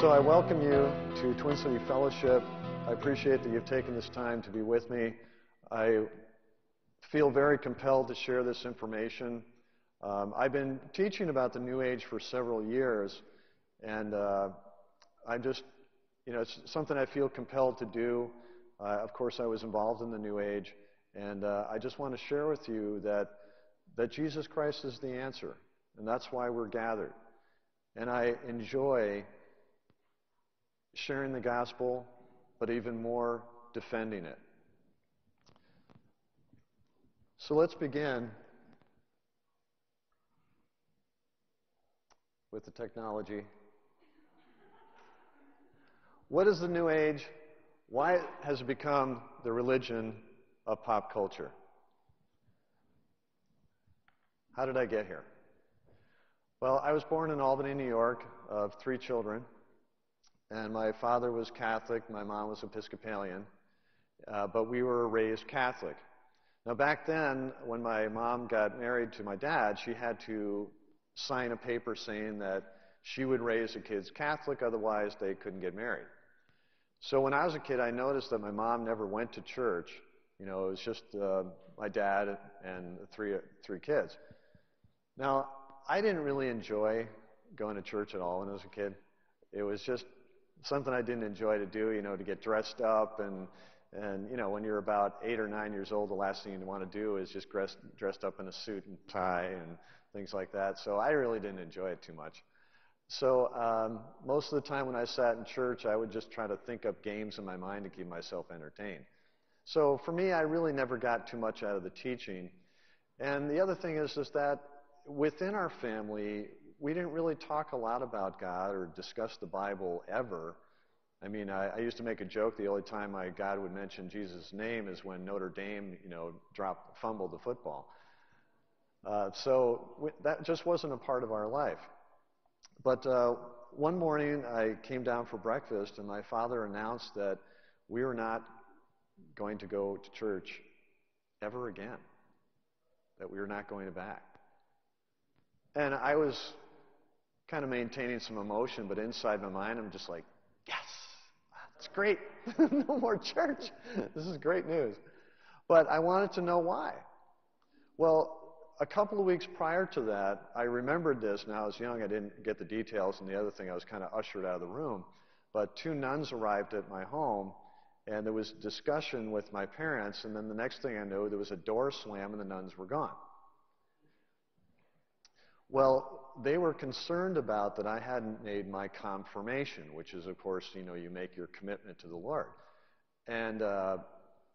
So I welcome you to Twin City Fellowship. I appreciate that you've taken this time to be with me. I feel very compelled to share this information. I've been teaching about the New Age for several years, and I'm just, it's something I feel compelled to do. Of course, I was involved in the New Age, and I just want to share with you that Jesus Christ is the answer, and that's why we're gathered. And I enjoy sharing the gospel, but even more, defending it. So let's begin with the technology. What is the New Age? Why has it become the religion of pop culture? How did I get here? Well, I was born in Albany, New York, of 3 children. And my father was Catholic, my mom was Episcopalian, but we were raised Catholic. Now back then, when my mom got married to my dad, she had to sign a paper saying that she would raise the kids Catholic, otherwise they couldn't get married. So when I was a kid, I noticed that my mom never went to church. It was just my dad and three kids. Now, I didn't really enjoy going to church at all when I was a kid. It was just something I didn't enjoy to do, to get dressed up and when you're about 8 or 9 years old, the last thing you want to do is just dressed up in a suit and tie and things like that. So I really didn't enjoy it too much. So most of the time when I sat in church, I would just try to think up games in my mind to keep myself entertained. So for me, I really never got too much out of the teaching. And the other thing is that within our family, we didn't really talk a lot about God or discuss the Bible ever. I mean, I used to make a joke, the only time my God would mention Jesus' name is when Notre Dame, fumbled the football. So that just wasn't a part of our life. But one morning I came down for breakfast and my father announced that we were not going to go to church ever again, that we were not going back. And I was kind of maintaining some emotion, but inside my mind I'm just like, yes, it's great. No more church. This is great news. But I wanted to know why. Well, a couple of weeks prior to that, I remembered this. Now, I was young, I didn't get the details, and the other thing, I was kind of ushered out of the room. But 2 nuns arrived at my home, and there was discussion with my parents, and then the next thing I knew, there was a door slam, and the nuns were gone. Well, they were concerned about that I hadn't made my confirmation, which is, of course, you make your commitment to the Lord. And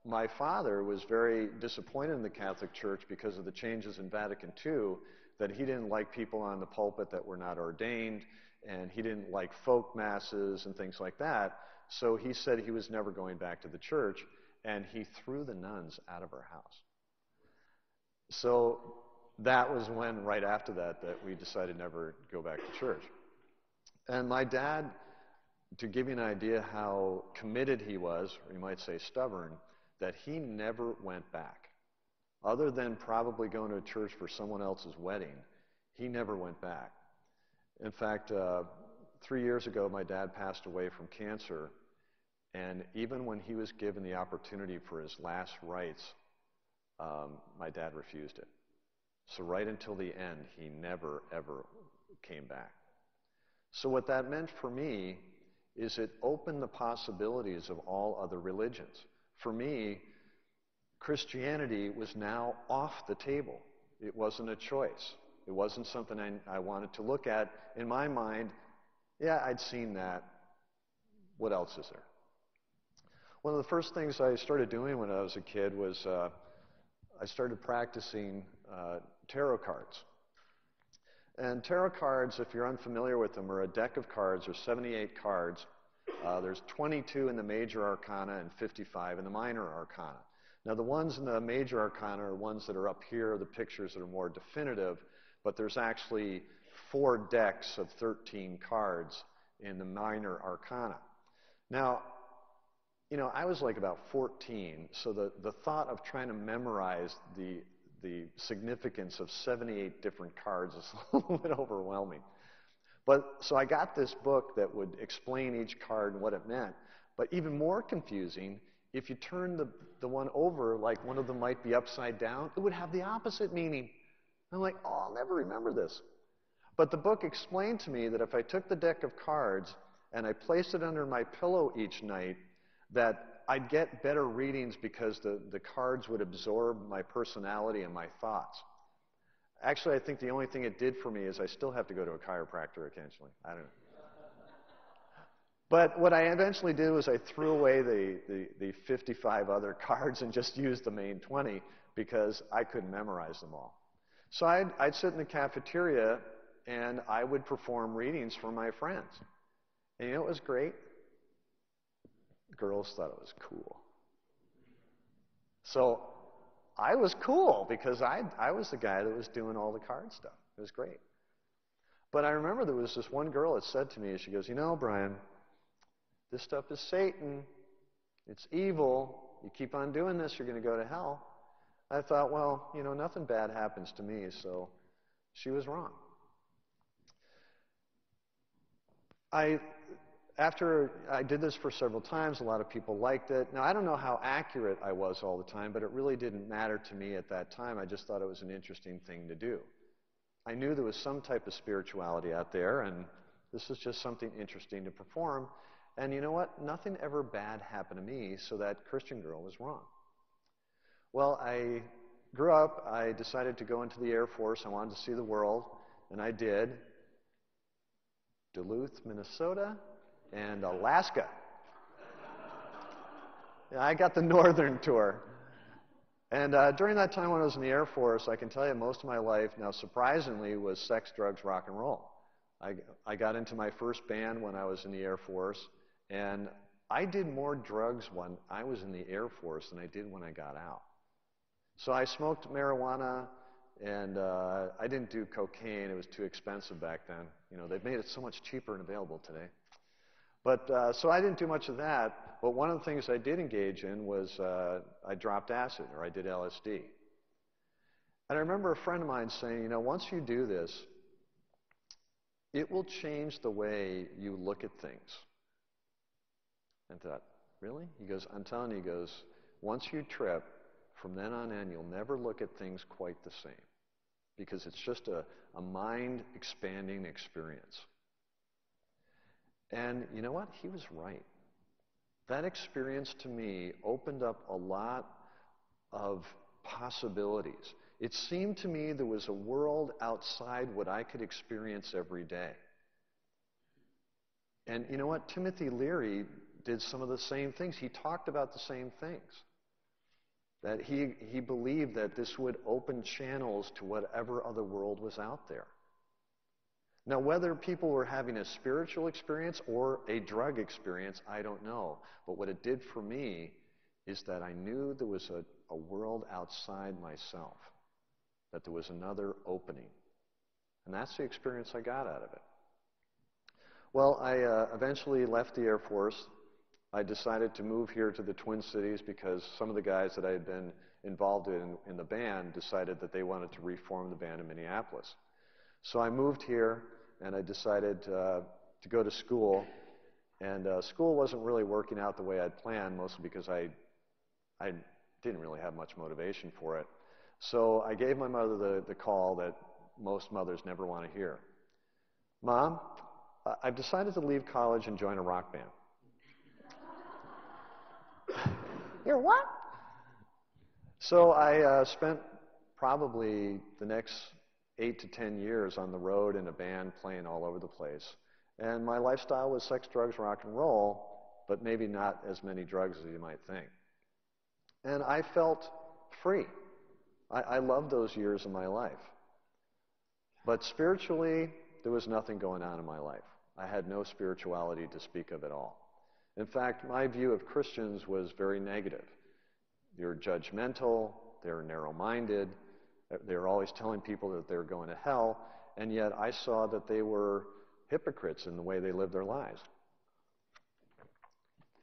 my father was very disappointed in the Catholic Church because of the changes in Vatican II, that he didn't like people on the pulpit that were not ordained, and he didn't like folk masses and things like that. So he said he was never going back to the church, and he threw the nuns out of our house. So that was when, right after that we decided never to go back to church. And my dad, to give you an idea how committed he was, or you might say stubborn, that he never went back. Other than probably going to a church for someone else's wedding, he never went back. In fact, 3 years ago, my dad passed away from cancer, and even when he was given the opportunity for his last rites, my dad refused it. So right until the end, he never, ever came back. So what that meant for me is it opened the possibilities of all other religions. For me, Christianity was now off the table. It wasn't a choice. It wasn't something I wanted to look at. In my mind, yeah, I'd seen that. What else is there? One of the first things I started doing when I was a kid was I started practicing tarot cards. And tarot cards, if you're unfamiliar with them, are a deck of cards. There's 78 cards. There's 22 in the major arcana and 55 in the minor arcana. Now, the ones in the major arcana are ones that are up here, the pictures that are more definitive, but there's actually 4 decks of 13 cards in the minor arcana. Now, I was like about 14, so the thought of trying to memorize the significance of 78 different cards is a little bit overwhelming. So I got this book that would explain each card and what it meant. But even more confusing, if you turn the one over, like one of them might be upside down, it would have the opposite meaning. I'm like, oh, I'll never remember this. But the book explained to me that if I took the deck of cards and I placed it under my pillow each night, that I'd get better readings because the cards would absorb my personality and my thoughts. Actually, I think the only thing it did for me is I still have to go to a chiropractor occasionally. I don't know. But what I eventually did was I threw away the 55 other cards and just used the main 20 because I couldn't memorize them all. So I'd sit in the cafeteria and I would perform readings for my friends. And you know what was great? Girls thought it was cool. So I was cool because I was the guy that was doing all the card stuff. It was great. But I remember there was this one girl that said to me, she goes, you know, Brian, this stuff is Satan. It's evil. You keep on doing this, you're going to go to hell. I thought, well, you know, nothing bad happens to me, so she was wrong. After I did this for several times, a lot of people liked it. Now, I don't know how accurate I was all the time, but it really didn't matter to me at that time. I just thought it was an interesting thing to do. I knew there was some type of spirituality out there, and this is just something interesting to perform. And you know what? Nothing ever bad happened to me, so that Christian girl was wrong. Well, I grew up. I decided to go into the Air Force. I wanted to see the world, and I did. Duluth, Minnesota, and Alaska. Yeah, I got the northern tour. And during that time when I was in the Air Force, I can tell you most of my life, now surprisingly, was sex, drugs, rock and roll. I got into my first band when I was in the Air Force, and I did more drugs when I was in the Air Force than I did when I got out. So I smoked marijuana, and I didn't do cocaine. It was too expensive back then. You know, they've made it so much cheaper and available today. But so I didn't do much of that. But one of the things I did engage in was I dropped acid, or I did LSD. And I remember a friend of mine saying, you know, once you do this, it will change the way you look at things. And I thought, really? He goes, I'm telling you, he goes, once you trip, from then on in, you'll never look at things quite the same. Because it's just a mind-expanding experience. And you know what? He was right. That experience to me opened up a lot of possibilities. It seemed to me there was a world outside what I could experience every day. And you know what? Timothy Leary did some of the same things. He talked about the same things. That he believed that this would open channels to whatever other world was out there. Now, whether people were having a spiritual experience or a drug experience, I don't know. But what it did for me is that I knew there was a world outside myself, that there was another opening. And that's the experience I got out of it. Well, I eventually left the Air Force. I decided to move here to the Twin Cities because some of the guys that I had been involved in the band decided that they wanted to reform the band in Minneapolis. So I moved here, and I decided to go to school. And school wasn't really working out the way I'd planned, mostly because I didn't really have much motivation for it. So I gave my mother the call that most mothers never want to hear. Mom, I've decided to leave college and join a rock band. You're what? So I spent probably the next 8 to 10 years on the road in a band playing all over the place. And my lifestyle was sex, drugs, rock and roll, but maybe not as many drugs as you might think. And I felt free. I loved those years of my life. But spiritually, there was nothing going on in my life. I had no spirituality to speak of at all. In fact, my view of Christians was very negative. They're judgmental, they're narrow-minded, they're always telling people that they're going to hell, and yet I saw that they were hypocrites in the way they lived their lives.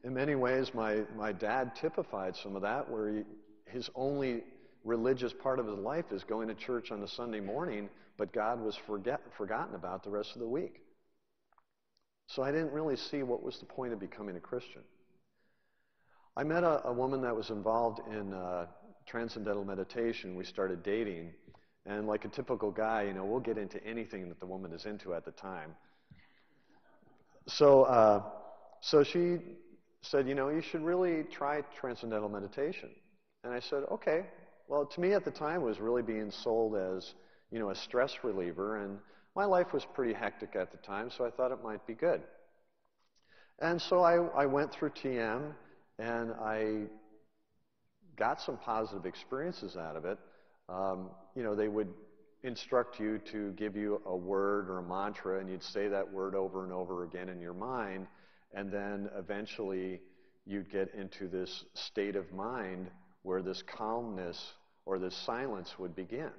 In many ways, my dad typified some of that, where his only religious part of his life is going to church on a Sunday morning, but God was forgotten about the rest of the week. So I didn't really see what was the point of becoming a Christian. I met a woman that was involved in Transcendental Meditation. We started dating, and like a typical guy, you know, we'll get into anything that the woman is into at the time. So she said, you know, you should really try Transcendental Meditation. And I said, okay. Well, to me at the time it was really being sold as, you know, a stress reliever, and my life was pretty hectic at the time, so I thought it might be good. And so I went through TM, and I got some positive experiences out of it. You know, they would instruct you to give you a word or a mantra, and you'd say that word over and over again in your mind, and then eventually you'd get into this state of mind where this calmness or this silence would begin.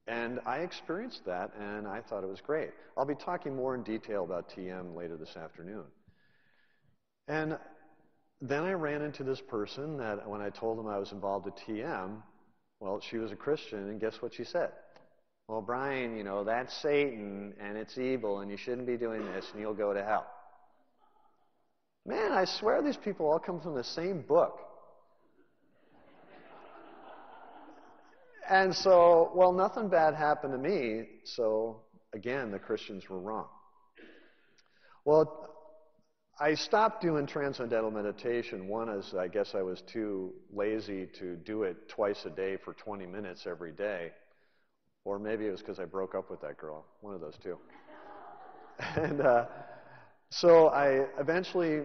And I experienced that, and I thought it was great. I'll be talking more in detail about TM later this afternoon. And then I ran into this person that when I told them I was involved with TM, well, she was a Christian, and guess what she said? Well, Brian, you know, that's Satan, and it's evil, and you shouldn't be doing this, and you'll go to hell. Man, I swear these people all come from the same book. And so, well, nothing bad happened to me, so again, the Christians were wrong. Well, I stopped doing Transcendental Meditation. One is, I guess I was too lazy to do it twice a day for 20 minutes every day. Or maybe it was because I broke up with that girl. One of those two. And so I eventually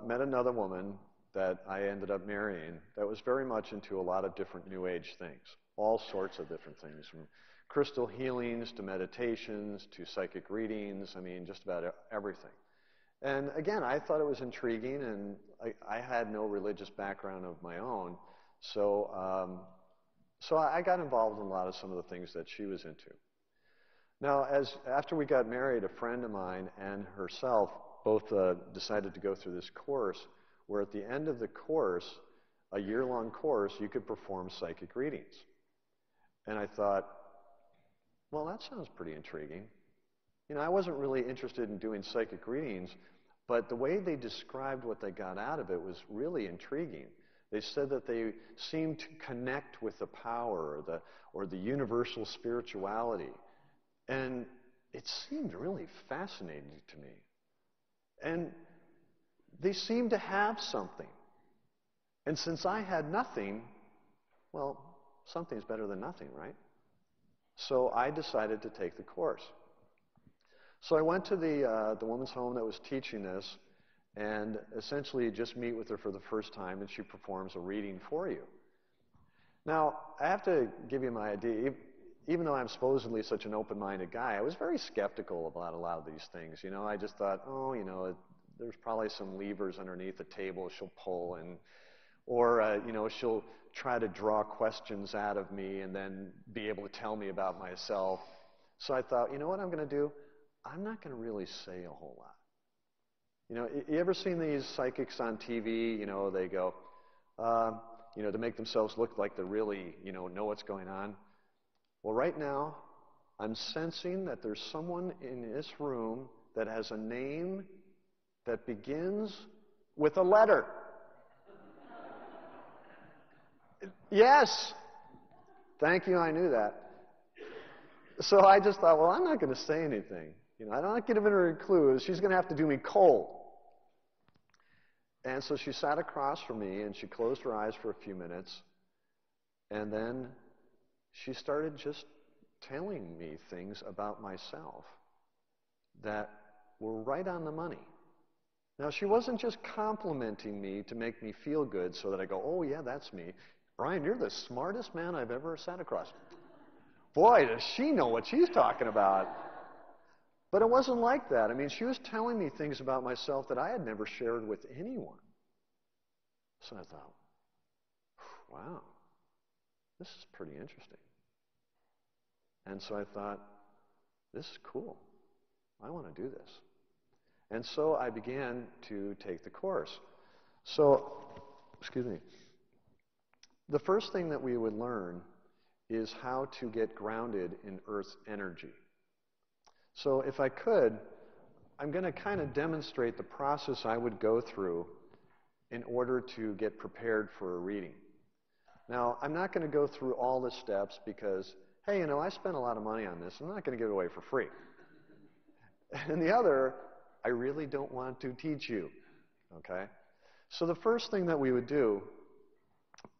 met another woman that I ended up marrying that was very much into a lot of different New Age things. All sorts of different things, from crystal healings to meditations to psychic readings. I mean, just about everything. And again, I thought it was intriguing, and I had no religious background of my own, so I got involved in a lot of some of the things that she was into. Now, after we got married, a friend of mine and herself both decided to go through this course, where at the end of the course, a year-long course, you could perform psychic readings. And I thought, well, that sounds pretty intriguing. You know, I wasn't really interested in doing psychic readings, but the way they described what they got out of it was really intriguing. They said that they seemed to connect with the power or the universal spirituality. And it seemed really fascinating to me. And they seemed to have something. And since I had nothing, well, something's better than nothing, right? So I decided to take the course. So I went to the woman's home that was teaching this, and essentially you just meet with her for the first time, and she performs a reading for you. Now, I have to give you my idea. Even though I'm supposedly such an open-minded guy, I was very skeptical about a lot of these things. You know, I just thought, oh, you know, there's probably some levers underneath the table she'll pull, or you know, she'll try to draw questions out of me and then be able to tell me about myself. So I thought, you know what I'm going to do? I'm not going to really say a whole lot. You know, you ever seen these psychics on TV? You know, they go, you know, to make themselves look like they really, you know what's going on. Well, right now, I'm sensing that there's someone in this room that has a name that begins with a letter. Yes. Thank you, I knew that. So I just thought, well, I'm not going to say anything. You know, I'm not giving her any clues. She's going to have to do me cold. And so she sat across from me, and she closed her eyes for a few minutes, and then she started just telling me things about myself that were right on the money. Now, she wasn't just complimenting me to make me feel good so that I go, oh, yeah, that's me. Brian, you're the smartest man I've ever sat across. Boy, does she know what she's talking about. But it wasn't like that. I mean, she was telling me things about myself that I had never shared with anyone. So I thought, wow, this is pretty interesting. And so I thought, this is cool. I want to do this. And so I began to take the course. So, excuse me. The first thing that we would learn is how to get grounded in Earth's energy. So if I could, I'm going to kind of demonstrate the process I would go through in order to get prepared for a reading. Now, I'm not going to go through all the steps because, hey, you know, I spent a lot of money on this. I'm not going to give it away for free. And the other, I really don't want to teach you, okay? So the first thing that we would do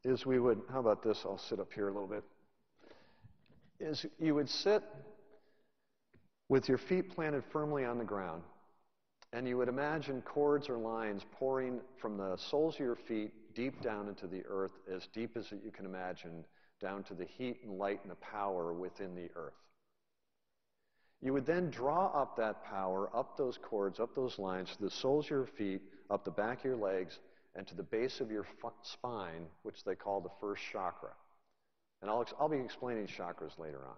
is we would, how about this? I'll sit up here a little bit. Is you would sit with your feet planted firmly on the ground, and you would imagine cords or lines pouring from the soles of your feet deep down into the earth, as deep as you can imagine, down to the heat and light and the power within the earth. You would then draw up that power, up those cords, up those lines, to the soles of your feet, up the back of your legs, and to the base of your spine, which they call the first chakra. And I'll be explaining chakras later on.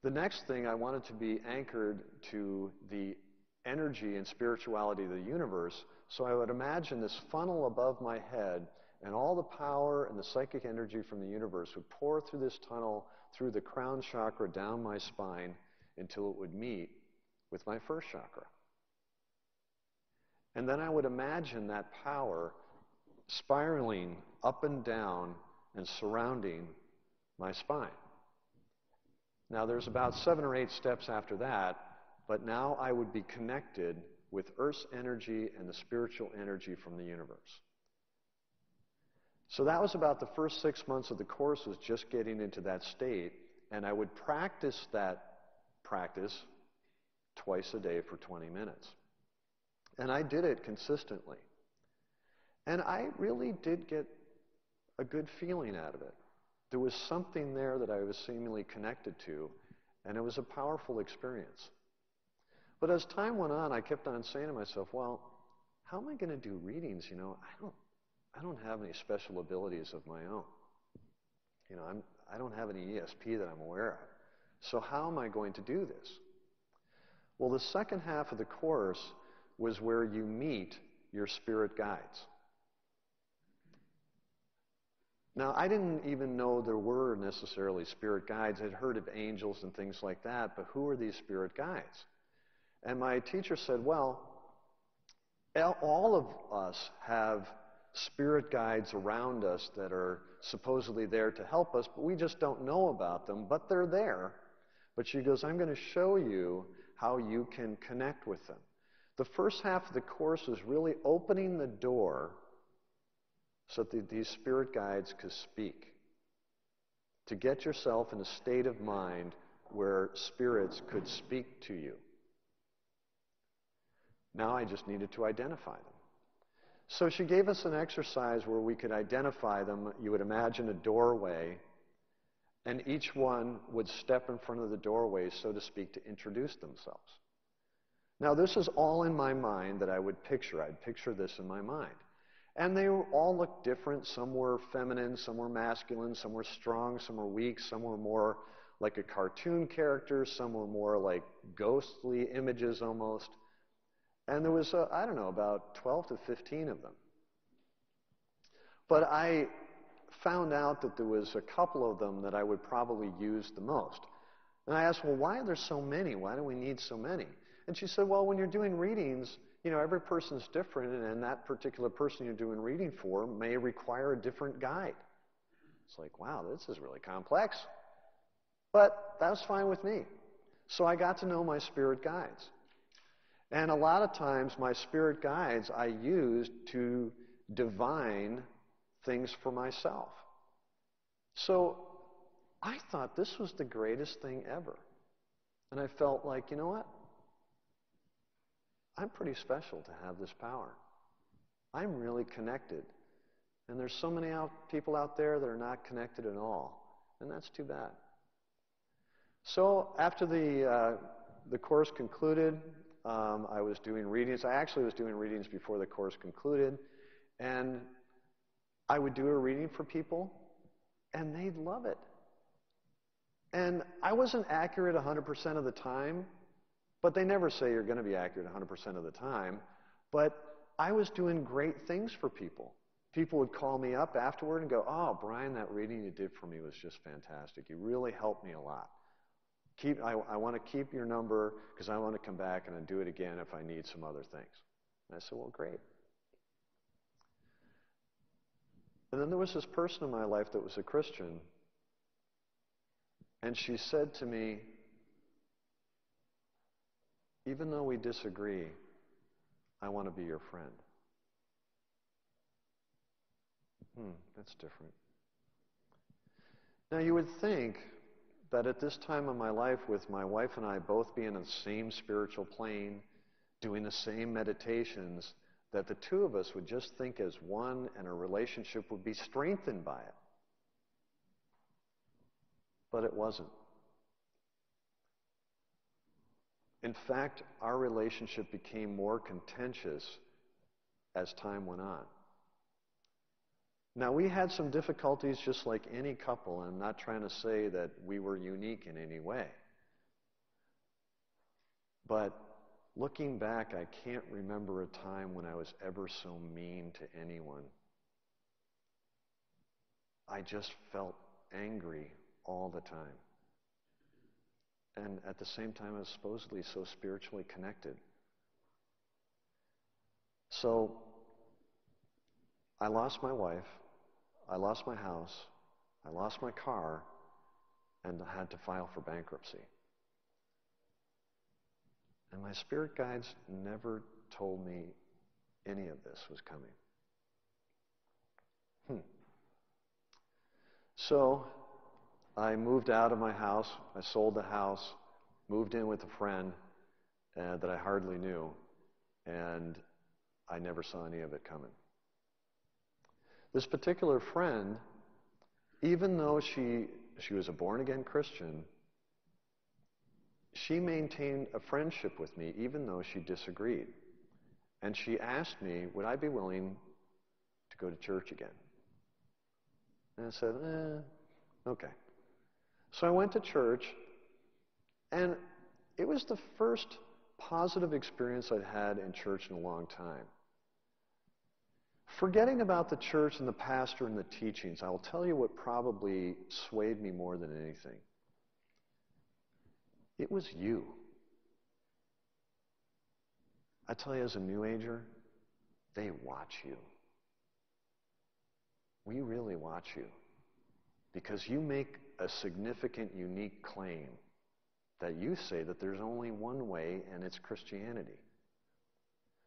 The next thing, I wanted to be anchored to the energy and spirituality of the universe, so I would imagine this funnel above my head, and all the power and the psychic energy from the universe would pour through this tunnel, through the crown chakra, down my spine, until it would meet with my first chakra. And then I would imagine that power spiraling up and down and surrounding my spine. Now, there's about 7 or 8 steps after that, but now I would be connected with Earth's energy and the spiritual energy from the universe. So that was about the first 6 months of the course, was just getting into that state, and I would practice that practice twice a day for 20 minutes. And I did it consistently. And I really did get a good feeling out of it. There was something there that I was seemingly connected to, and it was a powerful experience. But as time went on, I kept on saying to myself, well, how am I going to do readings? You know, I don't have any special abilities of my own. You know, I don't have any ESP that I'm aware of. So how am I going to do this? Well, the second half of the course was where you meet your spirit guides. Now, I didn't even know there were necessarily spirit guides. I'd heard of angels and things like that, but who are these spirit guides? And my teacher said, well, all of us have spirit guides around us that are supposedly there to help us, but we just don't know about them, but they're there. But she goes, I'm going to show you how you can connect with them. The first half of the course is really opening the door so that these spirit guides could speak, to get yourself in a state of mind where spirits could speak to you. Now I just needed to identify them. So she gave us an exercise where we could identify them. You would imagine a doorway, and each one would step in front of the doorway, so to speak, to introduce themselves. Now, this is all in my mind that I would picture. I'd picture this in my mind. And they all looked different. Some were feminine, some were masculine, some were strong, some were weak, some were more like a cartoon character, some were more like ghostly images almost. And there was, I don't know, about 12 to 15 of them. But I found out that there was a couple of them that I would probably use the most. And I asked, well, why are there so many? Why do we need so many? And she said, well, when you're doing readings, you know, every person's different, and that particular person you're doing reading for may require a different guide. It's like, wow, this is really complex. But that was fine with me. So I got to know my spirit guides. And a lot of times my spirit guides I used to divine things for myself. So I thought this was the greatest thing ever. And I felt like, you know what? I'm pretty special to have this power. I'm really connected. And there's so many people out there that are not connected at all. And that's too bad. So after the course concluded, I was doing readings. I actually was doing readings before the course concluded. And I would do a reading for people, and they'd love it. And I wasn't accurate 100% of the time, but they never say you're going to be accurate 100% of the time. But I was doing great things for people. People would call me up afterward and go, oh, Brian, that reading you did for me was just fantastic. You really helped me a lot. I want to keep your number because I want to come back and do it again if I need some other things. And I said, well, great. And then there was this person in my life that was a Christian, and she said to me, even though we disagree, I want to be your friend. That's different. Now you would think that at this time of my life, with my wife and I both being on the same spiritual plane, doing the same meditations, that the two of us would just think as one and our relationship would be strengthened by it. But it wasn't. In fact, our relationship became more contentious as time went on. Now, we had some difficulties just like any couple, and I'm not trying to say that we were unique in any way. But looking back, I can't remember a time when I was ever so mean to anyone. I just felt angry all the time. And at the same time, I was supposedly so spiritually connected. So, I lost my wife, I lost my house, I lost my car, and I had to file for bankruptcy. And my spirit guides never told me any of this was coming. So, I moved out of my house, I sold the house, moved in with a friend that I hardly knew, and I never saw any of it coming. This particular friend, even though she was a born-again Christian, she maintained a friendship with me even though she disagreed. And she asked me, would I be willing to go to church again? And I said, okay. So I went to church, and it was the first positive experience I'd had in church in a long time. Forgetting about the church and the pastor and the teachings, I'll tell you what probably swayed me more than anything. It was you. I tell you, as a New Ager, they watch you. We really watch you. Because you make a significant, unique claim that you say that there's only one way, and it's Christianity.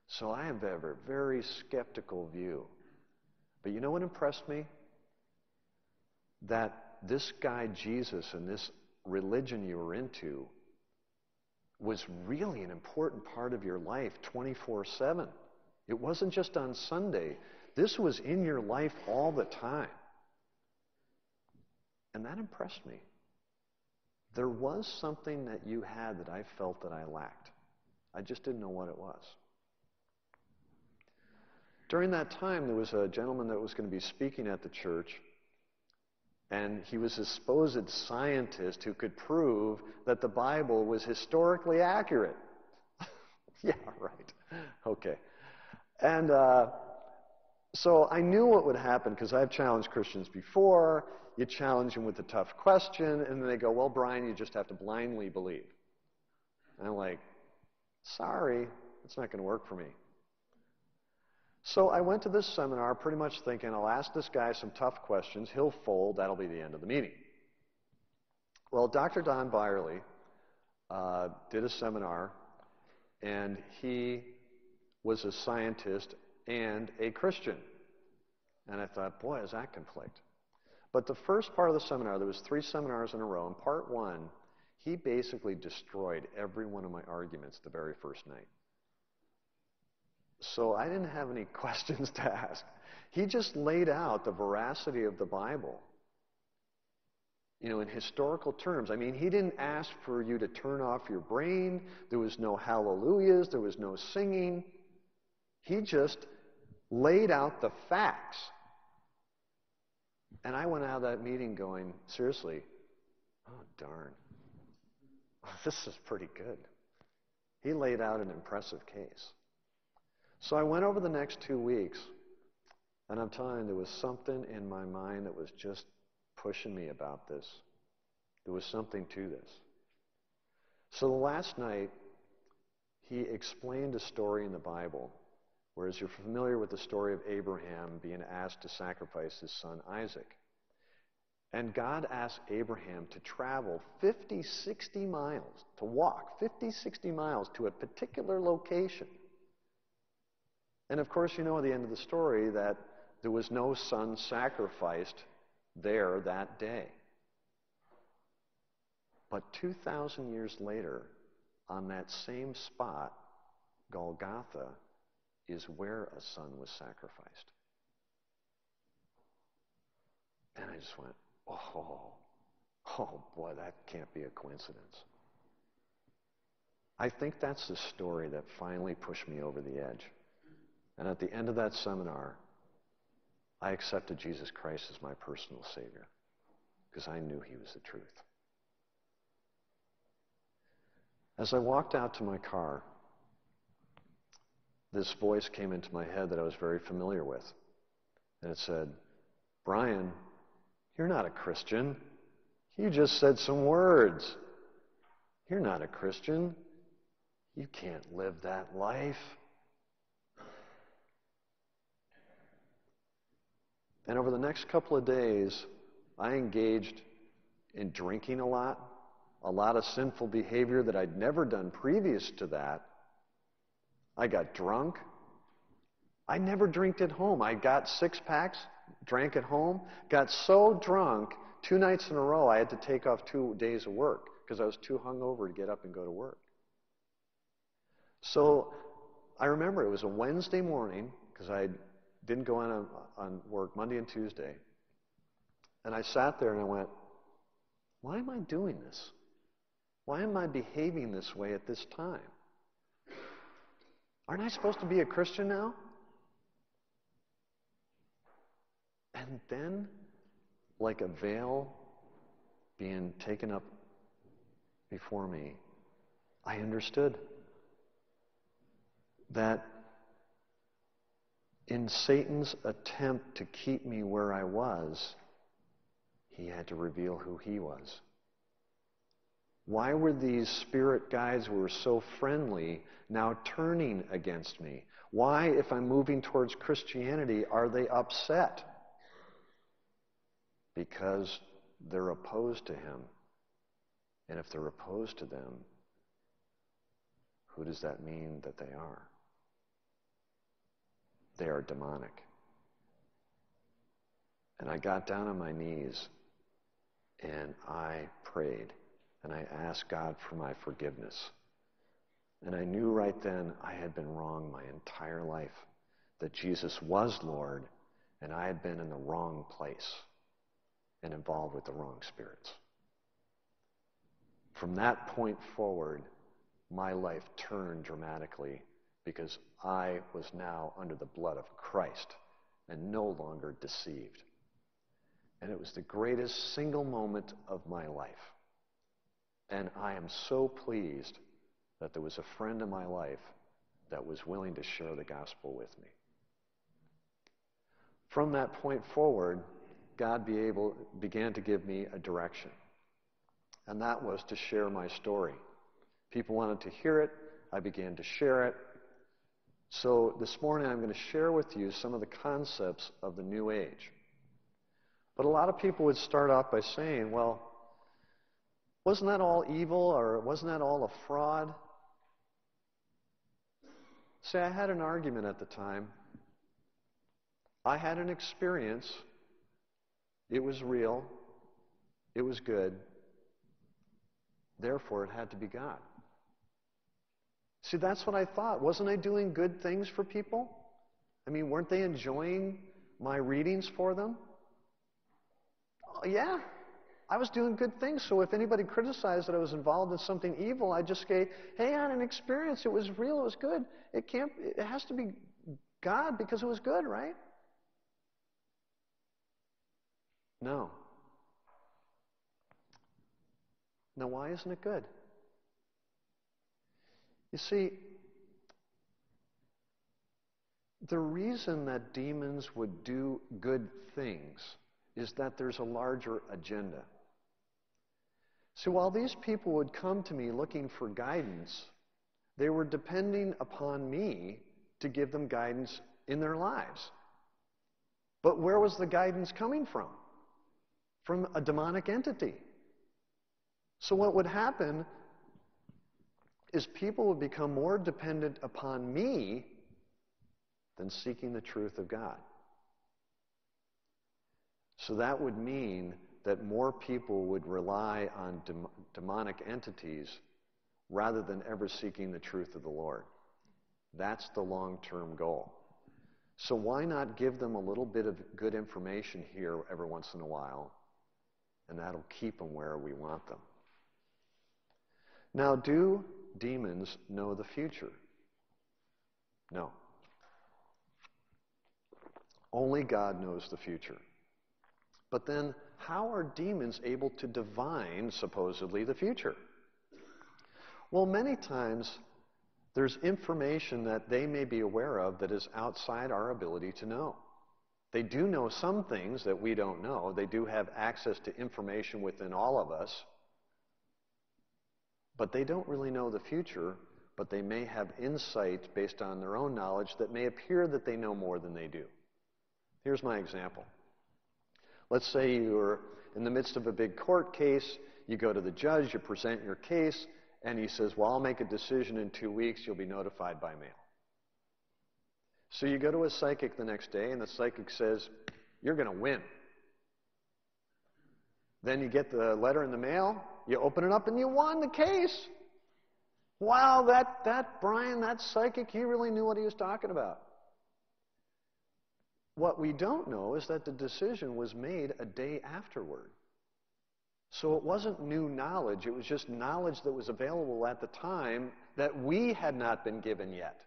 So I have a very skeptical view. But you know what impressed me? That this guy Jesus and this religion you were into was really an important part of your life 24/7. It wasn't just on Sunday. This was in your life all the time. And that impressed me. There was something that you had that I felt that I lacked. I just didn't know what it was. During that time, there was a gentleman that was going to be speaking at the church, and he was a supposed scientist who could prove that the Bible was historically accurate. Yeah, right. Okay. And so I knew what would happen because I've challenged Christians before. You challenge them with a tough question, and then they go, well, Brian, you just have to blindly believe. And I'm like, sorry, it's not going to work for me. So I went to this seminar pretty much thinking, I'll ask this guy some tough questions, he'll fold, that'll be the end of the meeting. Well, Dr. Don Byerly did a seminar, and he was a scientist and a Christian. And I thought, boy, does that conflict. But the first part of the seminar, there was 3 seminars in a row. In part 1, he basically destroyed every one of my arguments the very first night. So I didn't have any questions to ask. He just laid out the veracity of the Bible, in historical terms. I mean, he didn't ask for you to turn off your brain. There was no hallelujahs. There was no singing. He just laid out the facts. And I went out of that meeting going, seriously, oh, darn. This is pretty good. He laid out an impressive case. So I went over the next 2 weeks, and I'm telling you, there was something in my mind that was just pushing me about this. There was something to this. So the last night, he explained a story in the Bible, whereas you're familiar with the story of Abraham being asked to sacrifice his son Isaac. And God asked Abraham to travel 50, 60 miles, to walk 50, 60 miles to a particular location. And of course, you know at the end of the story that there was no son sacrificed there that day. But 2,000 years later, on that same spot, Golgotha, is where a son was sacrificed. And I just went, oh boy, that can't be a coincidence. I think that's the story that finally pushed me over the edge. And at the end of that seminar, I accepted Jesus Christ as my personal Savior because I knew He was the truth. As I walked out to my car, this voice came into my head that I was very familiar with. And it said, "Brian, you're not a Christian. You just said some words. You're not a Christian. You can't live that life." And over the next couple of days, I engaged in drinking a lot of sinful behavior that I'd never done previous to that. I got drunk. I never drank at home. I got 6 packs, drank at home, got so drunk 2 nights in a row I had to take off 2 days of work because I was too hungover to get up and go to work. So I remember it was a Wednesday morning because I didn't go on work Monday and Tuesday. And I sat there and I went, why am I doing this? Why am I behaving this way at this time? Aren't I supposed to be a Christian now? And then, like a veil being taken up before me, I understood that in Satan's attempt to keep me where I was, he had to reveal who he was. Why were these spirit guides who were so friendly now turning against me? Why, if I'm moving towards Christianity, are they upset? Because they're opposed to him. And if they're opposed to them, who does that mean that they are? They are demonic. And I got down on my knees and I prayed and I asked God for my forgiveness. And I knew right then I had been wrong my entire life, that Jesus was Lord and I had been in the wrong place and involved with the wrong spirits. From that point forward, my life turned dramatically because I was now under the blood of Christ and no longer deceived. And it was the greatest single moment of my life. And I am so pleased that there was a friend in my life that was willing to share the gospel with me. From that point forward, God began to give me a direction. And that was to share my story. People wanted to hear it. I began to share it. So this morning I'm going to share with you some of the concepts of the New Age. But a lot of people would start off by saying, well, wasn't that all evil, or wasn't that all a fraud? See, I had an argument at the time. I had an experience. It was real. It was good. Therefore, it had to be God. See, that's what I thought. Wasn't I doing good things for people? I mean, weren't they enjoying my readings for them? Oh, yeah, I was doing good things. So if anybody criticized that I was involved in something evil, I'd just say, hey, I had an experience. It was real. It was good. It has to be God because it was good, right? No. Now, why isn't it good? You see, the reason that demons would do good things is that there's a larger agenda. So while these people would come to me looking for guidance, they were depending upon me to give them guidance in their lives. But where was the guidance coming from? From a demonic entity. So what would happen is people would become more dependent upon me than seeking the truth of God. So that would mean that more people would rely on demonic entities rather than ever seeking the truth of the Lord. That's the long-term goal. So why not give them a little bit of good information here every once in a while, and that'll keep them where we want them. Now, do demons know the future? No. Only God knows the future. But then, how are demons able to divine, supposedly, the future? Well, many times, there's information that they may be aware of that is outside our ability to know. They do know some things that we don't know. They do have access to information within all of us. But they don't really know the future, but they may have insight based on their own knowledge that may appear that they know more than they do. Here's my example. Let's say you're in the midst of a big court case. You go to the judge, you present your case, and he says, well, I'll make a decision in 2 weeks. You'll be notified by mail. So you go to a psychic the next day, and the psychic says, you're going to win. Then you get the letter in the mail, you open it up, and you won the case. Wow, that Brian, that psychic, he really knew what he was talking about. What we don't know is that the decision was made a day afterward. So it wasn't new knowledge, it was just knowledge that was available at the time that we had not been given yet.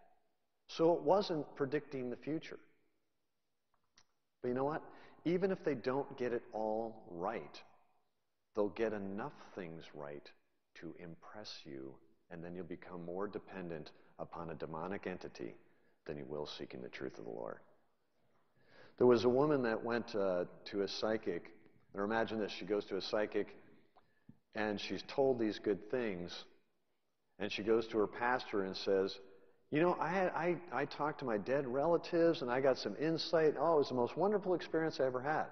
So it wasn't predicting the future. But you know what? Even if they don't get it all right, they'll get enough things right to impress you, and then you'll become more dependent upon a demonic entity than you will seeking the truth of the Lord. There was a woman that went to a psychic, and imagine this, she goes to a psychic, and she's told these good things, and she goes to her pastor and says, you know, I talked to my dead relatives, and I got some insight. Oh, it was the most wonderful experience I ever had.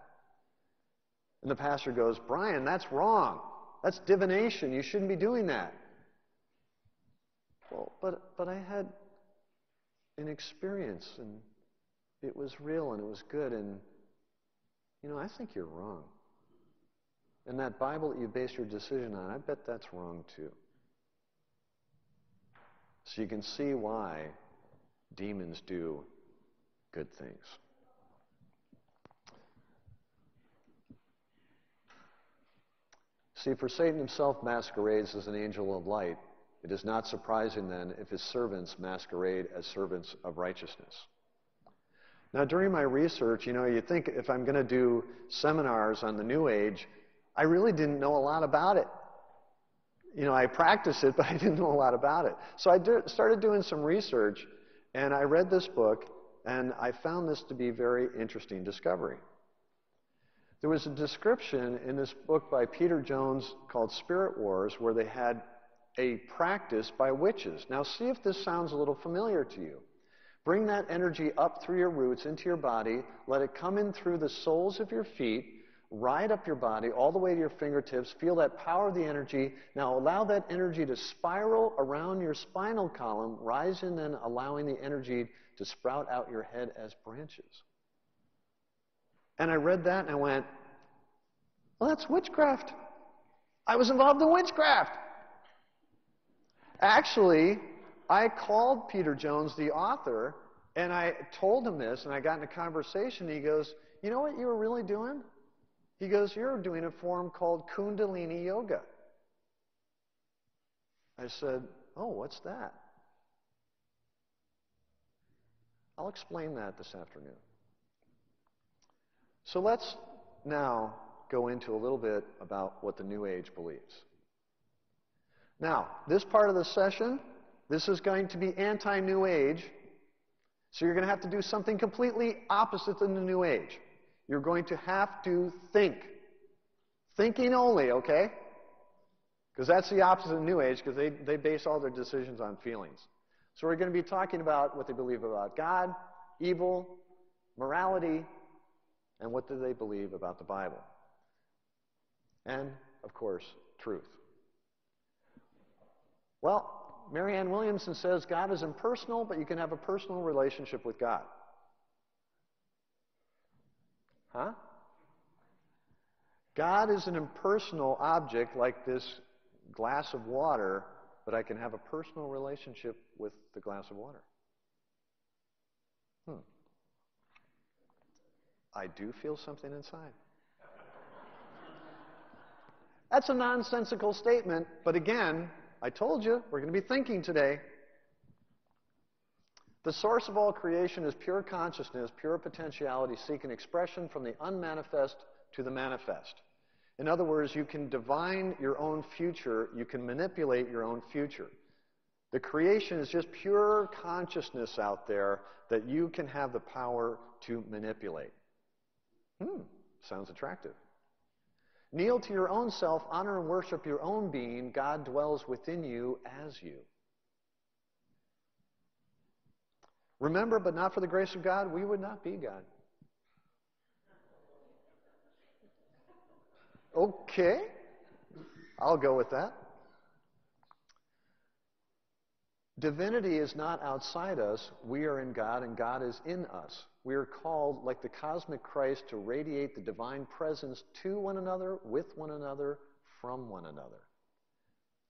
And the pastor goes, Brian, that's wrong. That's divination. You shouldn't be doing that. Well, but I had an experience, and it was real, and it was good, and, you know, I think you're wrong. And that Bible that you base your decision on, I bet that's wrong too. So you can see why demons do good things. See, for Satan himself masquerades as an angel of light, it is not surprising then if his servants masquerade as servants of righteousness. Now, during my research, you know, you think if I'm going to do seminars on the New Age, I really didn't know a lot about it. You know, I practiced it, but I didn't know a lot about it. So I started doing some research, and I read this book, and I found this to be a very interesting discovery. There was a description in this book by Peter Jones called Spirit Wars, where they had a practice by witches. Now, see if this sounds a little familiar to you. Bring that energy up through your roots into your body. Let it come in through the soles of your feet, ride up your body all the way to your fingertips. Feel that power of the energy. Now allow that energy to spiral around your spinal column, rise and then allowing the energy to sprout out your head as branches. And I read that and I went, well, that's witchcraft. I was involved in witchcraft. Actually, I called Peter Jones, the author, and I told him this, and I got in a conversation. He goes, you know what you were really doing? He goes, you're doing a form called Kundalini Yoga. I said, oh, what's that? I'll explain that this afternoon. So let's now go into a little bit about what the New Age believes. Now, this part of the session, this is going to be anti-New Age, so you're going to have to do something completely opposite than the New Age. You're going to have to think. Thinking only, okay? Because that's the opposite of New Age, because they base all their decisions on feelings. So we're going to be talking about what they believe about God, evil, morality, and what do they believe about the Bible. And, of course, truth. Well, Marianne Williamson says God is impersonal, but you can have a personal relationship with God. Huh? God is an impersonal object like this glass of water, but I can have a personal relationship with the glass of water. I do feel something inside. That's a nonsensical statement, but again, I told you, we're going to be thinking today. The source of all creation is pure consciousness, pure potentiality, seeking expression from the unmanifest to the manifest. In other words, you can divine your own future, you can manipulate your own future. The creation is just pure consciousness out there that you can have the power to manipulate. Sounds attractive. Kneel to your own self, honor and worship your own being. God dwells within you as you. Remember, but not for the grace of God, we would not be God. Okay, I'll go with that. Divinity is not outside us. We are in God, and God is in us. We are called, like the cosmic Christ, to radiate the divine presence to one another, with one another, from one another.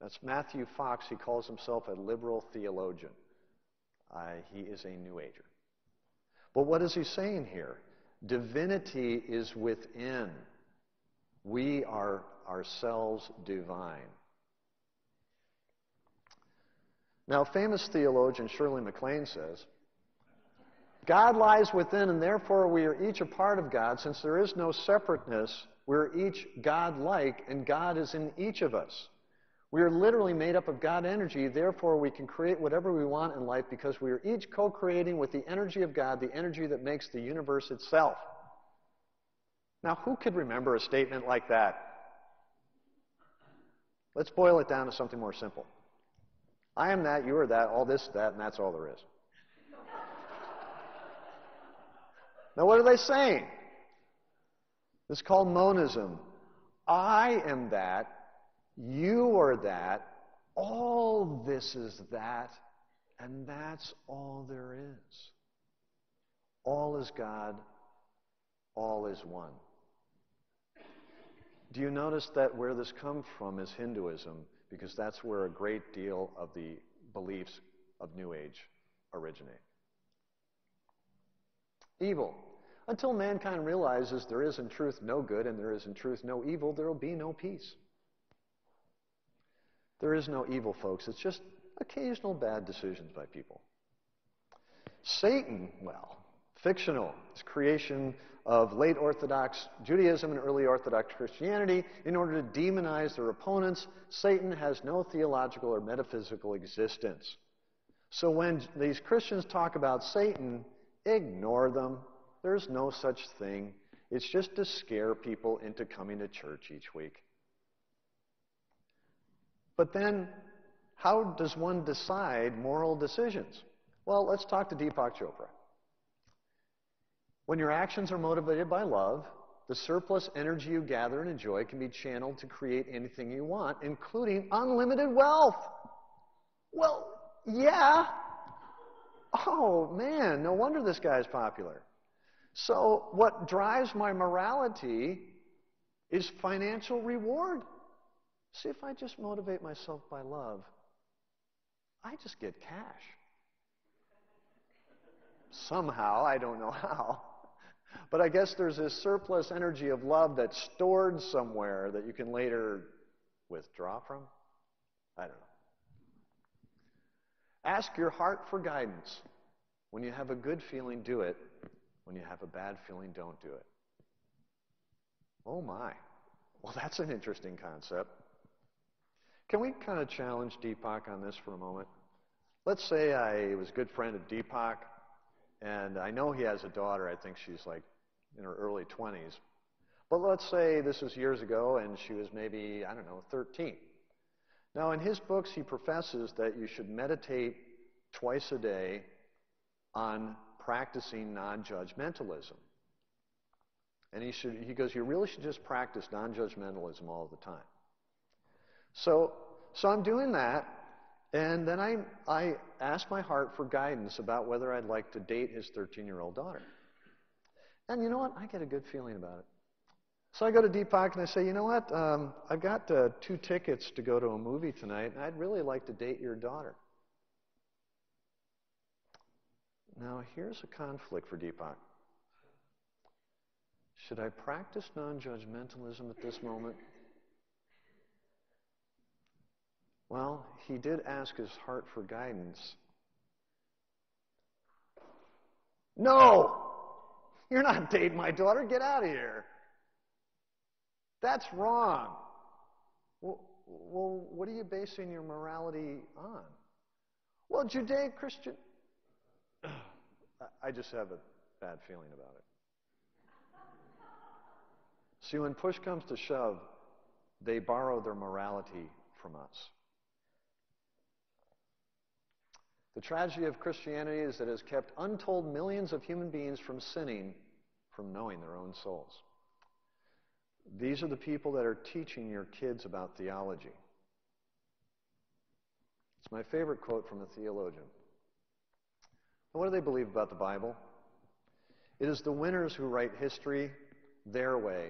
That's Matthew Fox. He calls himself a liberal theologian. He is a New Ager. But what is he saying here? Divinity is within. We are ourselves divine. Now, famous theologian Shirley MacLaine says, God lies within, and therefore we are each a part of God. Since there is no separateness, we're each God-like, and God is in each of us. We are literally made up of God energy, therefore we can create whatever we want in life because we are each co-creating with the energy of God, the energy that makes the universe itself. Now, who could remember a statement like that? Let's boil it down to something more simple. I am that, you are that, all this, that, and that's all there is. Now, what are they saying? It's called monism. I am that, you are that, all this is that, and that's all there is. All is God, all is one. Do you notice that where this comes from is Hinduism, because that's where a great deal of the beliefs of New Age originate. Evil. Until mankind realizes there is in truth no good and there is in truth no evil, there will be no peace. There is no evil, folks. It's just occasional bad decisions by people. Satan, well, fictional. It's creation of late Orthodox Judaism and early Orthodox Christianity in order to demonize their opponents. Satan has no theological or metaphysical existence. So when these Christians talk about Satan, ignore them. There's no such thing. It's just to scare people into coming to church each week. But then, how does one decide moral decisions? Well, let's talk to Deepak Chopra. When your actions are motivated by love, the surplus energy you gather and enjoy can be channeled to create anything you want, including unlimited wealth. Well, yeah. Oh, man, no wonder this guy's popular. So what drives my morality is financial reward. See, if I just motivate myself by love, I just get cash. Somehow, I don't know how. But I guess there's this surplus energy of love that's stored somewhere that you can later withdraw from. I don't know. Ask your heart for guidance. When you have a good feeling, do it. When you have a bad feeling, don't do it. Oh my. Well, that's an interesting concept. Can we kind of challenge Deepak on this for a moment? Let's say I was a good friend of Deepak, and I know he has a daughter. I think she's like in her early 20s. But let's say this was years ago, and she was maybe, 13. Now, in his books, he professes that you should meditate twice a day on practicing non-judgmentalism. And he goes, you really should just practice non-judgmentalism all the time. So I'm doing that, and then I ask my heart for guidance about whether I'd like to date his 13-year-old daughter. And you know what? I get a good feeling about it. So I go to Deepak and I say, you know what? I've got 2 tickets to go to a movie tonight, and I'd really like to date your daughter. Now, here's a conflict for Deepak. Should I practice non-judgmentalism at this moment? Well, he did ask his heart for guidance. No! You're not dating my daughter. Get out of here. That's wrong. Well, what are you basing your morality on? Well, Judeo-Christian. I just have a bad feeling about it. See, when push comes to shove, they borrow their morality from us. The tragedy of Christianity is that it has kept untold millions of human beings from sinning, from knowing their own souls. These are the people that are teaching your kids about theology. It's my favorite quote from a theologian. What do they believe about the Bible? It is the winners who write history their way.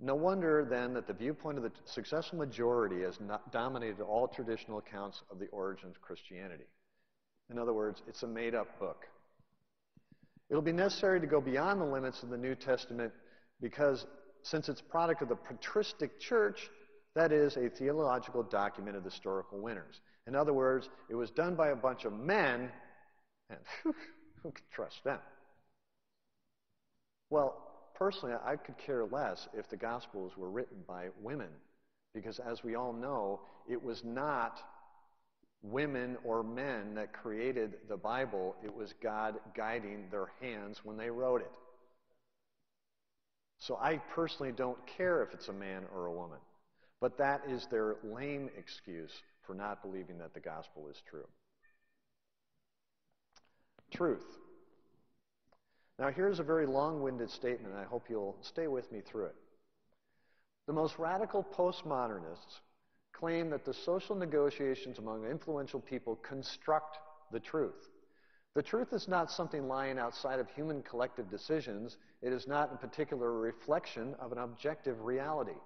No wonder, then, that the viewpoint of the successful majority has dominated all traditional accounts of the origins of Christianity. In other words, it's a made-up book. It'll be necessary to go beyond the limits of the New Testament because, since it's a product of the patristic church, that is a theological document of the historical winners. In other words, it was done by a bunch of men, and who could trust them? Well, personally, I could care less if the Gospels were written by women, because as we all know, it was not women or men that created the Bible. It was God guiding their hands when they wrote it. So I personally don't care if it's a man or a woman, but that is their lame excuse for not believing that the gospel is true. Truth. Now here's a very long-winded statement, and I hope you'll stay with me through it. The most radical postmodernists claim that the social negotiations among influential people construct the truth. The truth is not something lying outside of human collective decisions. It is not in particular a reflection of an objective reality.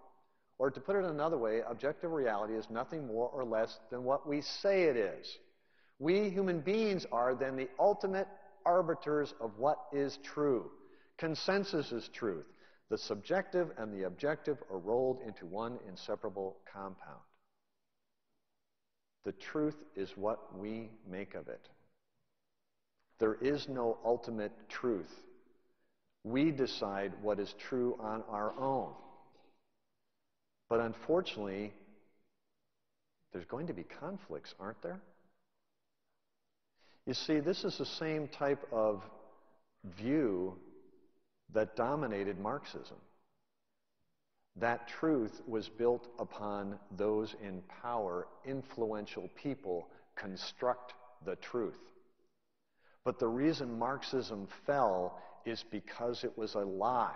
Or to put it another way, objective reality is nothing more or less than what we say it is. We human beings are then the ultimate arbiters of what is true. Consensus is truth. The subjective and the objective are rolled into one inseparable compound. The truth is what we make of it. There is no ultimate truth. We decide what is true on our own. But unfortunately, there's going to be conflicts, aren't there? You see, this is the same type of view that dominated Marxism. That truth was built upon those in power, influential people construct the truth. But the reason Marxism fell is because it was a lie.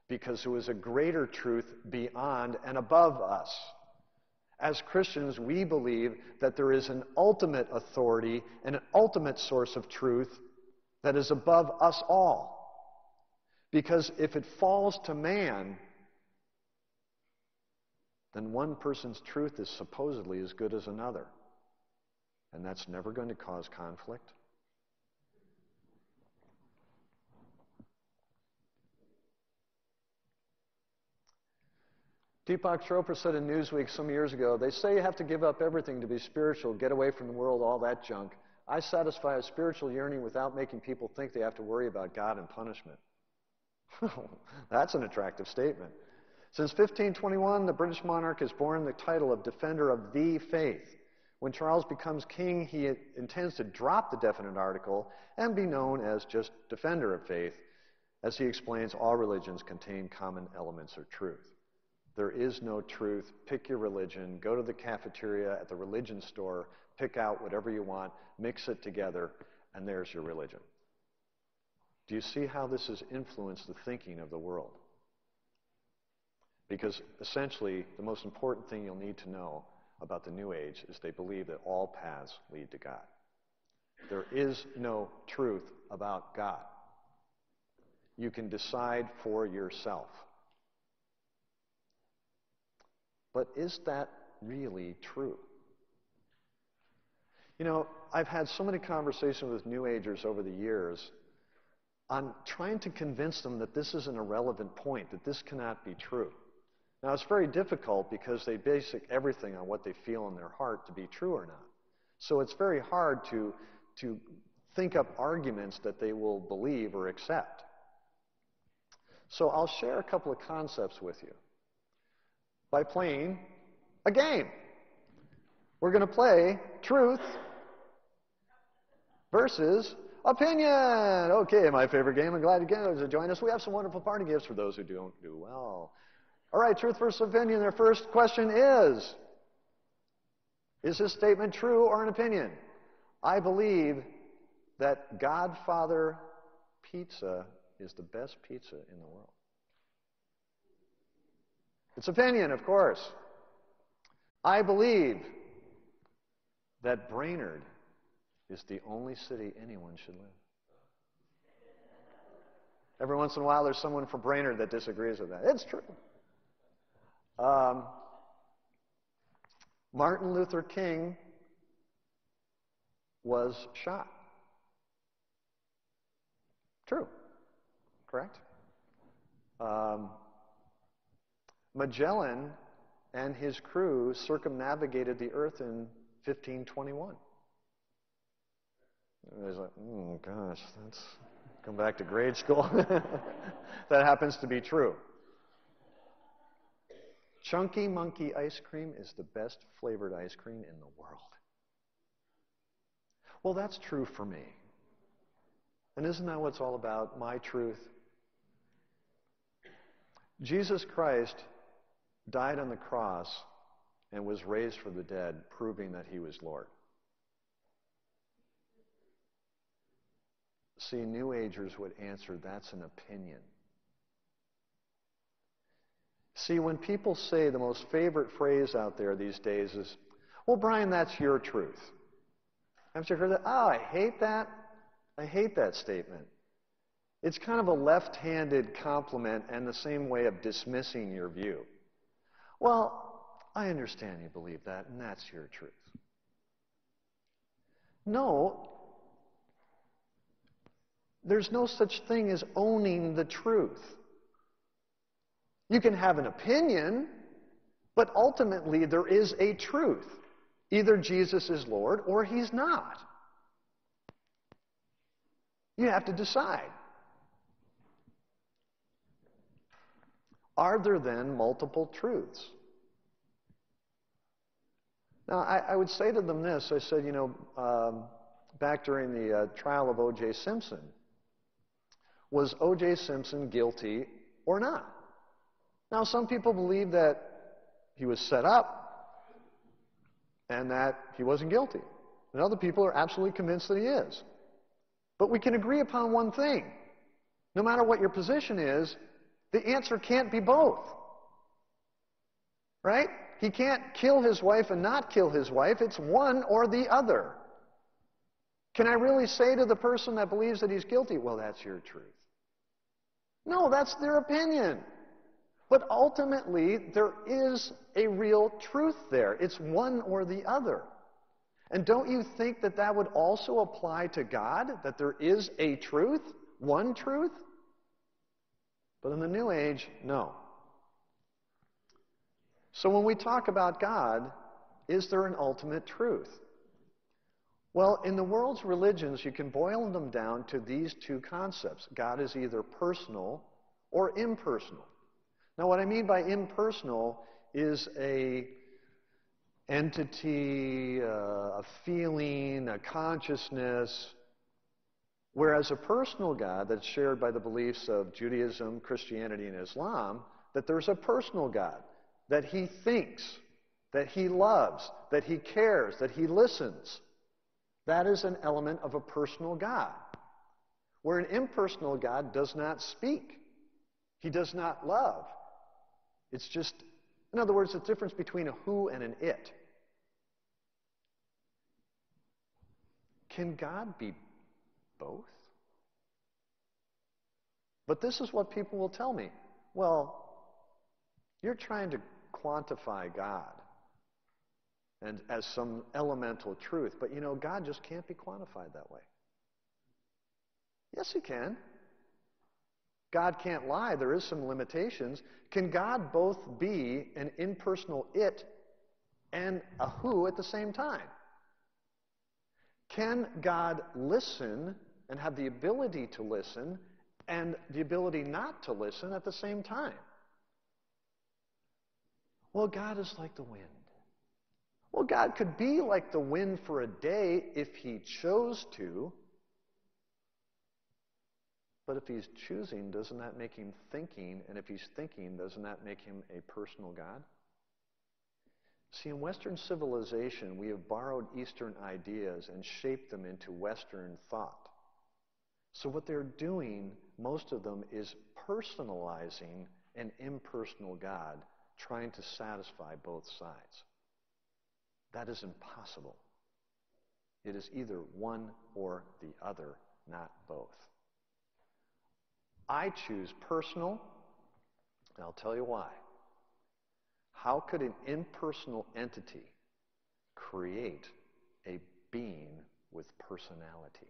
Because there was a greater truth beyond and above us. As Christians, we believe that there is an ultimate authority and an ultimate source of truth that is above us all. Because if it falls to man, then one person's truth is supposedly as good as another. And that's never going to cause conflict. Deepak Chopra said in Newsweek some years ago, they say you have to give up everything to be spiritual, get away from the world, all that junk. I satisfy a spiritual yearning without making people think they have to worry about God and punishment. That's an attractive statement. Since 1521, the British monarch has borne the title of Defender of the Faith. When Charles becomes king, he intends to drop the definite article and be known as just Defender of Faith. As he explains, all religions contain common elements of truth. There is no truth. Pick your religion. Go to the cafeteria at the religion store. Pick out whatever you want. Mix it together. And there's your religion. Do you see how this has influenced the thinking of the world? Because essentially, the most important thing you'll need to know about the New Age is they believe that all paths lead to God. There is no truth about God. You can decide for yourself. But is that really true? You know, I've had so many conversations with New Agers over the years on trying to convince them that this is an irrelevant point, that this cannot be true. Now, it's very difficult because they base everything on what they feel in their heart to be true or not. So it's very hard to think up arguments that they will believe or accept. So I'll share a couple of concepts with you by playing a game. We're going to play truth versus opinion. Okay, my favorite game. I'm glad you guys to join us. We have some wonderful party gifts for those who don't do well. All right, truth versus opinion. Their first question is this statement true or an opinion? I believe that Godfather pizza is the best pizza in the world. It's opinion, of course. I believe that Brainerd is the only city anyone should live. Every once in a while, there's someone from Brainerd that disagrees with that. It's true. Martin Luther King was shot. True. Correct? Magellan and his crew circumnavigated the earth in 1521. Everybody's like, oh gosh, that's come back to grade school. That happens to be true. Chunky Monkey ice cream is the best flavored ice cream in the world. Well, that's true for me. And isn't that what it's all about? My truth. Jesus Christ died on the cross and was raised from the dead, proving that he was Lord. See, New Agers would answer, that's an opinion. See, when people say the most favorite phrase out there these days is, well, Brian, that's your truth. Haven't you heard that? Oh, I hate that. I hate that statement. It's kind of a left-handed compliment and the same way of dismissing your view. Well, I understand you believe that, and that's your truth. No, there's no such thing as owning the truth. You can have an opinion, but ultimately there is a truth. Either Jesus is Lord or he's not. You have to decide. Are there then multiple truths? Now, I would say to them this. I said, back during the trial of O.J. Simpson, was O.J. Simpson guilty or not? Now, some people believe that he was set up and that he wasn't guilty. And other people are absolutely convinced that he is. But we can agree upon one thing. No matter what your position is, the answer can't be both. Right? He can't kill his wife and not kill his wife. It's one or the other. Can I really say to the person that believes that he's guilty, well, that's your truth? No, that's their opinion. But ultimately, there is a real truth there. It's one or the other. And don't you think that that would also apply to God, that there is a truth, one truth? But in the New Age, no. So when we talk about God, is there an ultimate truth? Well, in the world's religions, you can boil them down to these two concepts. God is either personal or impersonal. Now, what I mean by impersonal is a entity, a feeling, a consciousness, whereas a personal God that's shared by the beliefs of Judaism, Christianity, and Islam, that there's a personal God. that he thinks, that he loves, that he cares, that he listens. That is an element of a personal God. Where an impersonal God does not speak. He does not love. It's just, in other words, the difference between a who and an it. Can God be both? But this is what people will tell me. Well, you're trying to quantify God and as some elemental truth, but you know, God just can't be quantified that way. Yes, he can. God can't lie. There is some limitations. Can God both be an impersonal it and a who at the same time? Can God listen and have the ability to listen and the ability not to listen at the same time? Well, God is like the wind. Well, God could be like the wind for a day if he chose to. But if he's choosing, doesn't that make him thinking? And if he's thinking, doesn't that make him a personal God? See, in Western civilization, we have borrowed Eastern ideas and shaped them into Western thought. So what they're doing, most of them, is personalizing an impersonal God, trying to satisfy both sides. That is impossible. It is either one or the other, not both. I choose personal, and I'll tell you why. How could an impersonal entity create a being with personality?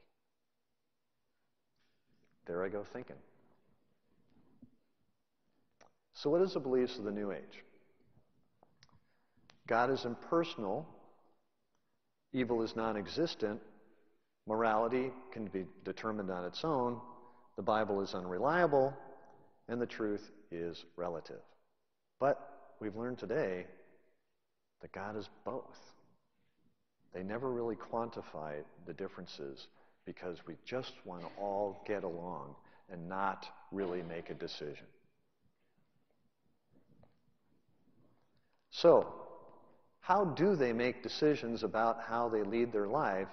There I go thinking. So what is the beliefs of the New Age? God is impersonal, evil is non-existent, morality can be determined on its own, the Bible is unreliable, and the truth is relative. But we've learned today that God is both. They never really quantify the differences because we just want to all get along and not really make a decision. So, how do they make decisions about how they lead their life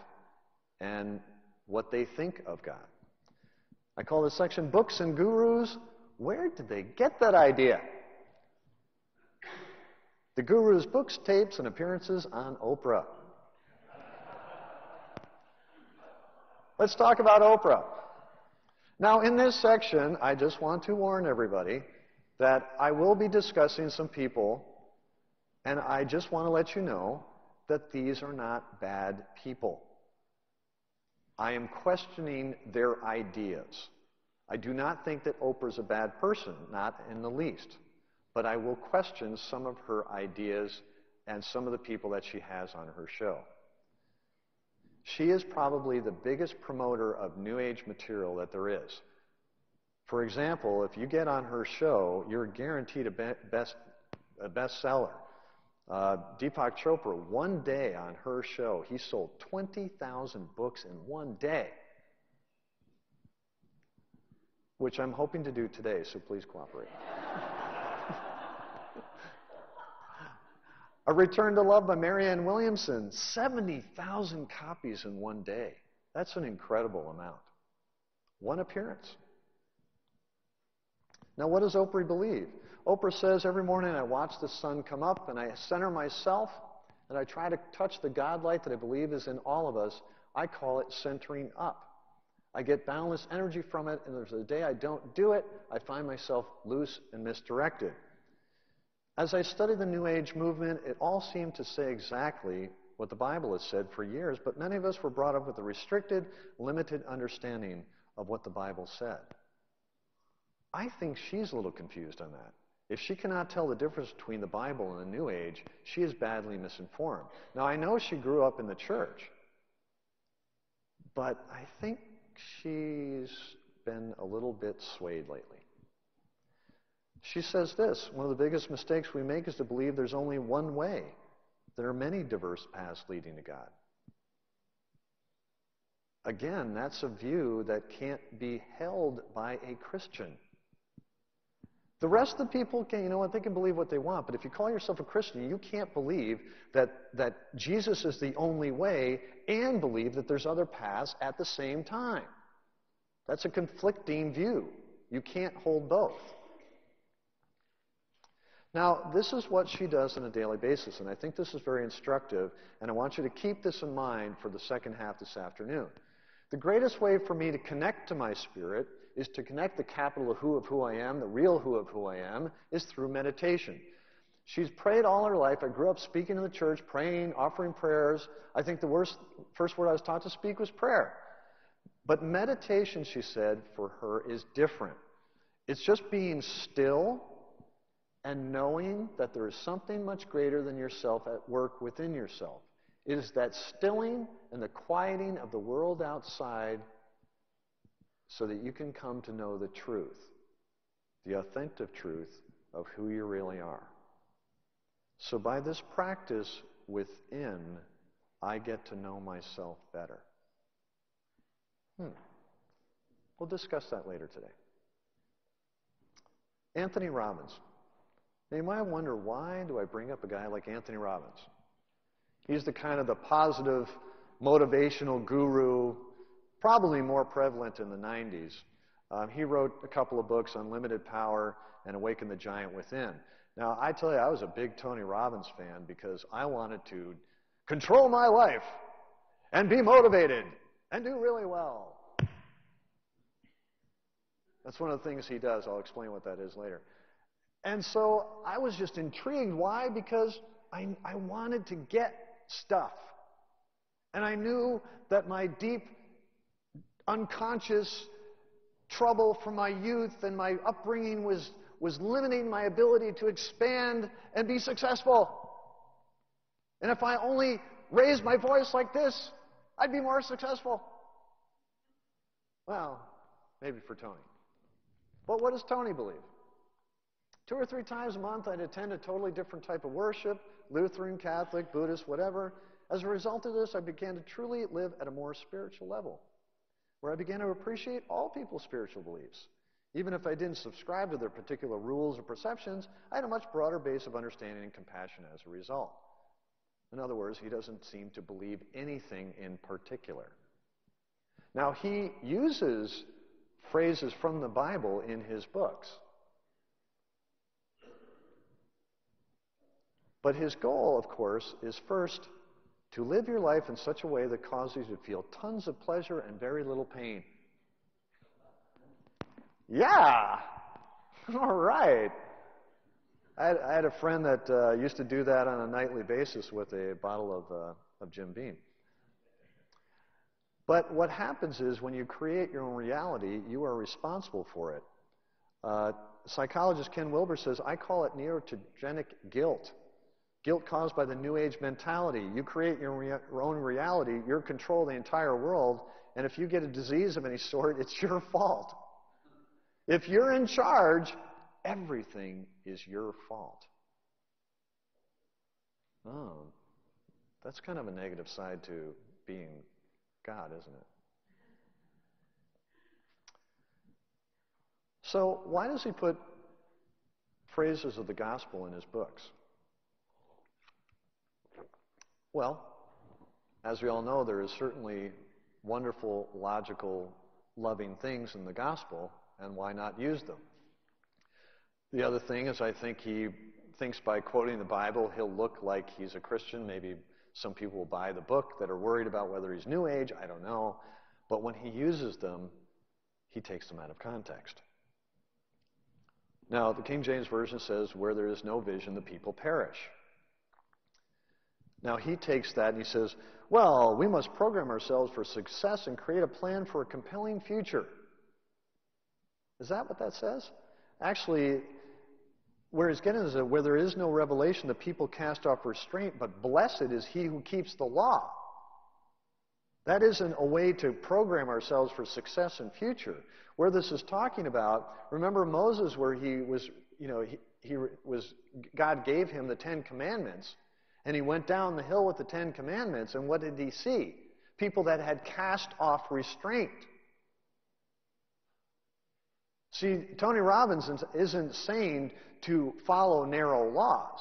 and what they think of God? I call this section Books and Gurus. Where did they get that idea? The Guru's books, tapes, and appearances on Oprah. Let's talk about Oprah. Now, in this section, I just want to warn everybody that I will be discussing some people, and I just want to let you know that these are not bad people. I am questioning their ideas. I do not think that Oprah's a bad person, not in the least. But I will question some of her ideas and some of the people that she has on her show. She is probably the biggest promoter of New Age material that there is. For example, if you get on her show, you're guaranteed a bestseller. Deepak Chopra, one day on her show, he sold 20,000 books in one day, which I'm hoping to do today, so please cooperate. A Return to Love by Marianne Williamson, 70,000 copies in one day. That's an incredible amount. One appearance. Now, what does Oprah believe? Oprah says, every morning I watch the sun come up and I center myself and I try to touch the God light that I believe is in all of us. I call it centering up. I get boundless energy from it, and there's a day I don't do it, I find myself loose and misdirected. As I studied the New Age movement, it all seemed to say exactly what the Bible has said for years, but many of us were brought up with a restricted, limited understanding of what the Bible said. I think she's a little confused on that. If she cannot tell the difference between the Bible and the New Age, she is badly misinformed. Now, I know she grew up in the church, but I think she's been a little bit swayed lately. She says this, one of the biggest mistakes we make is to believe there's only one way. There are many diverse paths leading to God. Again, that's a view that can't be held by a Christian. The rest of the people can, you know what, they can believe what they want, but if you call yourself a Christian, you can't believe that Jesus is the only way and believe that there's other paths at the same time. That's a conflicting view. You can't hold both. Now, this is what she does on a daily basis, and I think this is very instructive, and I want you to keep this in mind for the second half this afternoon. The greatest way for me to connect to my spirit is to connect the capital of who I am, the real who of who I am, is through meditation. She's prayed all her life. I grew up speaking in the church, praying, offering prayers. I think the first word I was taught to speak was prayer. But meditation, she said, for her is different. It's just being still and knowing that there is something much greater than yourself at work within yourself. It is that stilling and the quieting of the world outside so that you can come to know the truth, the authentic truth of who you really are. So by this practice within, I get to know myself better. We'll discuss that later today. Anthony Robbins. Now you might wonder, why do I bring up a guy like Anthony Robbins? He's the kind of the positive, motivational guru, probably more prevalent in the 90s. He wrote a couple of books, Unlimited Power and Awaken the Giant Within. Now, I tell you, I was a big Tony Robbins fan because I wanted to control my life and be motivated and do really well. That's one of the things he does. I'll explain what that is later. And so I was just intrigued. Why? Because I wanted to get stuff. And I knew that my deep, unconscious trouble from my youth and my upbringing was limiting my ability to expand and be successful. And if I only raised my voice like this, I'd be more successful. Well, maybe for Tony. But what does Tony believe? 2 or 3 times a month, I'd attend a totally different type of worship, Lutheran, Catholic, Buddhist, whatever. As a result of this, I began to truly live at a more spiritual level, where I began to appreciate all people's spiritual beliefs. Even if I didn't subscribe to their particular rules or perceptions, I had a much broader base of understanding and compassion as a result. In other words, he doesn't seem to believe anything in particular. Now, he uses phrases from the Bible in his books. But his goal, of course, is first to live your life in such a way that causes you to feel tons of pleasure and very little pain. Yeah! All right. I had a friend that used to do that on a nightly basis with a bottle of Jim Beam. But what happens is when you create your own reality, you are responsible for it. Psychologist Ken Wilber says, I call it neurogenic guilt. Guilt caused by the New Age mentality. You create your own reality, you control the entire world, and if you get a disease of any sort, it's your fault. If you're in charge, everything is your fault. Oh, that's kind of a negative side to being God, isn't it? So why does he put phrases of the gospel in his books? Well, as we all know, there is certainly wonderful, logical, loving things in the gospel, and why not use them? The other thing is I think he thinks by quoting the Bible, he'll look like he's a Christian. Maybe some people will buy the book that are worried about whether he's New Age. I don't know. But when he uses them, he takes them out of context. Now, the King James Version says, where there is no vision, the people perish. Now, he takes that and he says, well, we must program ourselves for success and create a plan for a compelling future. Is that what that says? Actually, where he's getting is that where there is no revelation, the people cast off restraint, but blessed is he who keeps the law. That isn't a way to program ourselves for success and future. Where this is talking about, remember Moses, where he was, God gave him the 10 Commandments, and he went down the hill with the 10 Commandments, and what did he see? People that had cast off restraint. See, Tony Robbins isn't saying to follow narrow laws.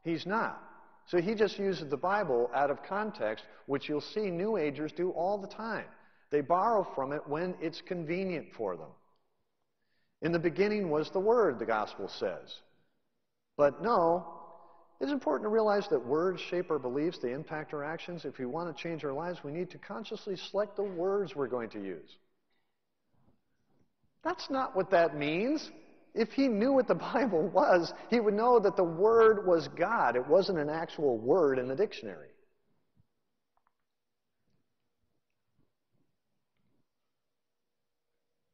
He's not. So he just uses the Bible out of context, which you'll see New Agers do all the time. They borrow from it when it's convenient for them. In the beginning was the Word, the Gospel says. But no, it's important to realize that words shape our beliefs, they impact our actions. If we want to change our lives, we need to consciously select the words we're going to use. That's not what that means. If he knew what the Bible was, he would know that the Word was God. It wasn't an actual word in the dictionary.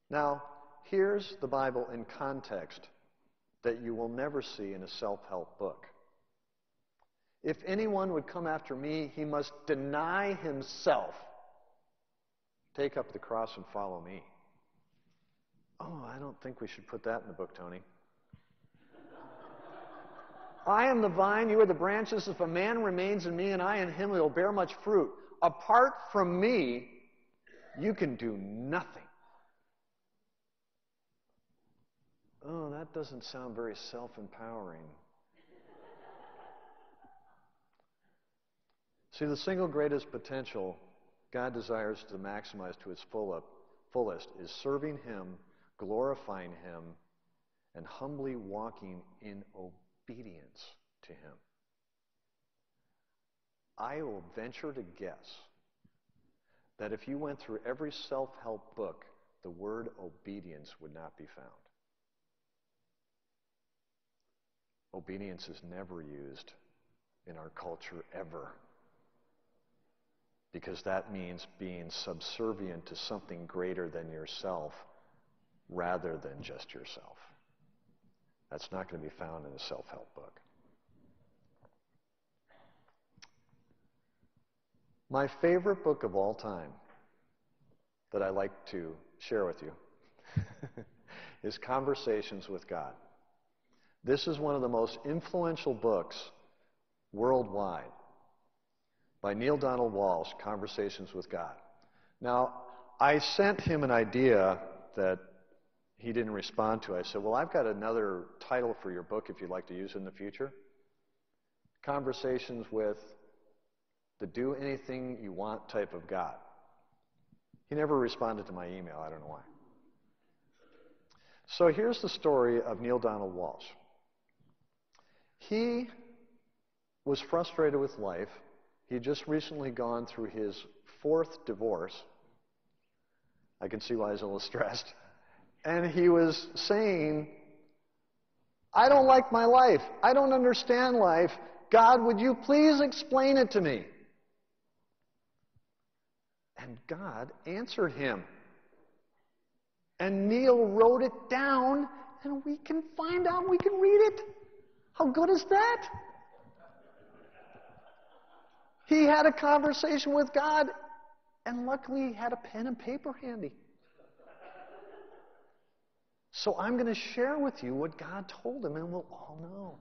Now, here's the Bible in context that you will never see in a self-help book. If anyone would come after me, he must deny himself, take up the cross and follow me. Oh, I don't think we should put that in the book, Tony. I am the vine, you are the branches. If a man remains in me and I in him, he will bear much fruit. Apart from me, you can do nothing. Oh, that doesn't sound very self-empowering. See, the single greatest potential God desires to maximize to its fullest is serving Him, glorifying Him, and humbly walking in obedience to Him. I will venture to guess that if you went through every self-help book, the word obedience would not be found. Obedience is never used in our culture ever, because that means being subservient to something greater than yourself rather than just yourself. That's not going to be found in a self-help book. My favorite book of all time that I like to share with you is Conversations with God. This is one of the most influential books worldwide by Neale Donald Walsch, Conversations with God. Now, I sent him an idea that he didn't respond to. I said, well, I've got another title for your book if you'd like to use it in the future. Conversations with the do anything you want type of God. He never responded to my email. I don't know why. So here's the story of Neale Donald Walsch. He was frustrated with life. He had just recently gone through his 4th divorce. I can see why he's a little stressed. And he was saying, I don't like my life. I don't understand life. God, would you please explain it to me? And God answered him. And Neale wrote it down, and we can find out, we can read it. How good is that? He had a conversation with God, and luckily he had a pen and paper handy. So I'm going to share with you what God told him, and we'll all know.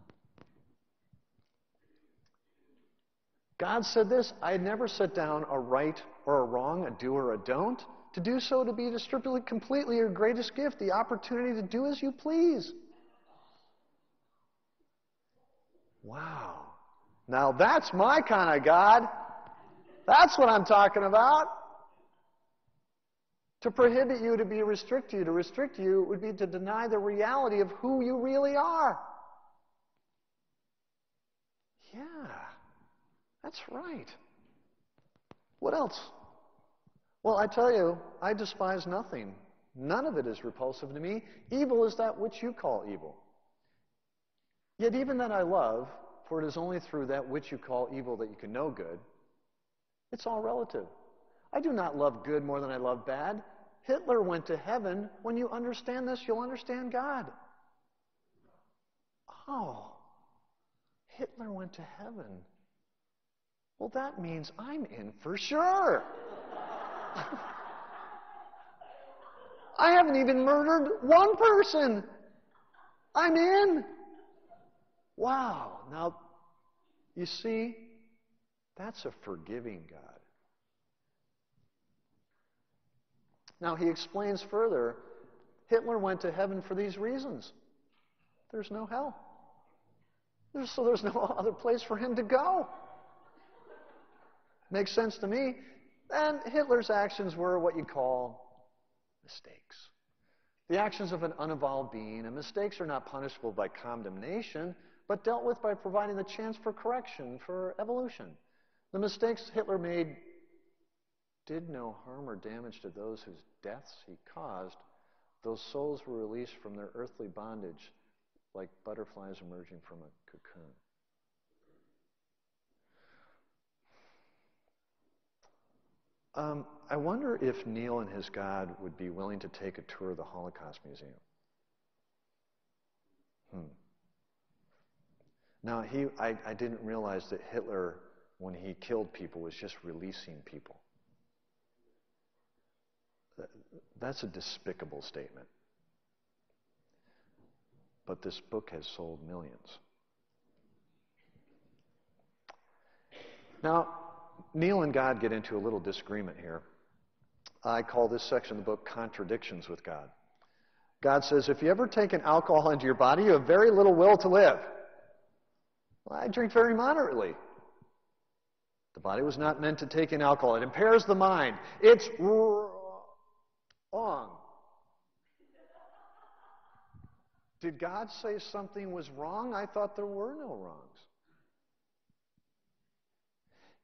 God said this, I had never set down a right or a wrong, a do or a don't. To do so, to be distributed completely, your greatest gift, the opportunity to do as you please. Wow. Now that's my kind of God. That's what I'm talking about. To prohibit you, to restrict you would be to deny the reality of who you really are. Yeah, that's right. What else? Well, I tell you, I despise nothing. None of it is repulsive to me. Evil is that which you call evil. Yet even that I love, for it is only through that which you call evil that you can know good. It's all relative. I do not love good more than I love bad. Hitler went to heaven. When you understand this, you'll understand God. Oh, Hitler went to heaven. Well, that means I'm in for sure. I haven't even murdered one person. I'm in. Wow. Now, you see, that's a forgiving God. Now, he explains further, Hitler went to heaven for these reasons. There's no hell. So there's no other place for him to go. Makes sense to me. And Hitler's actions were what you call mistakes. The actions of an unevolved being, and mistakes are not punishable by condemnation, but dealt with by providing the chance for correction, for evolution. The mistakes Hitler made did no harm or damage to those whose deaths he caused. Those souls were released from their earthly bondage like butterflies emerging from a cocoon. I wonder if Neil and his God would be willing to take a tour of the Holocaust Museum. Now, I didn't realize that Hitler, when he killed people, was just releasing people. That's a despicable statement. But this book has sold millions. Now, Neil and God get into a little disagreement here. I call this section of the book Contradictions with God. God says, if you ever take an alcohol into your body, you have very little will to live. Well, I drink very moderately. The body was not meant to take in alcohol. It impairs the mind. It's wrong. Did God say something was wrong? I thought there were no wrongs.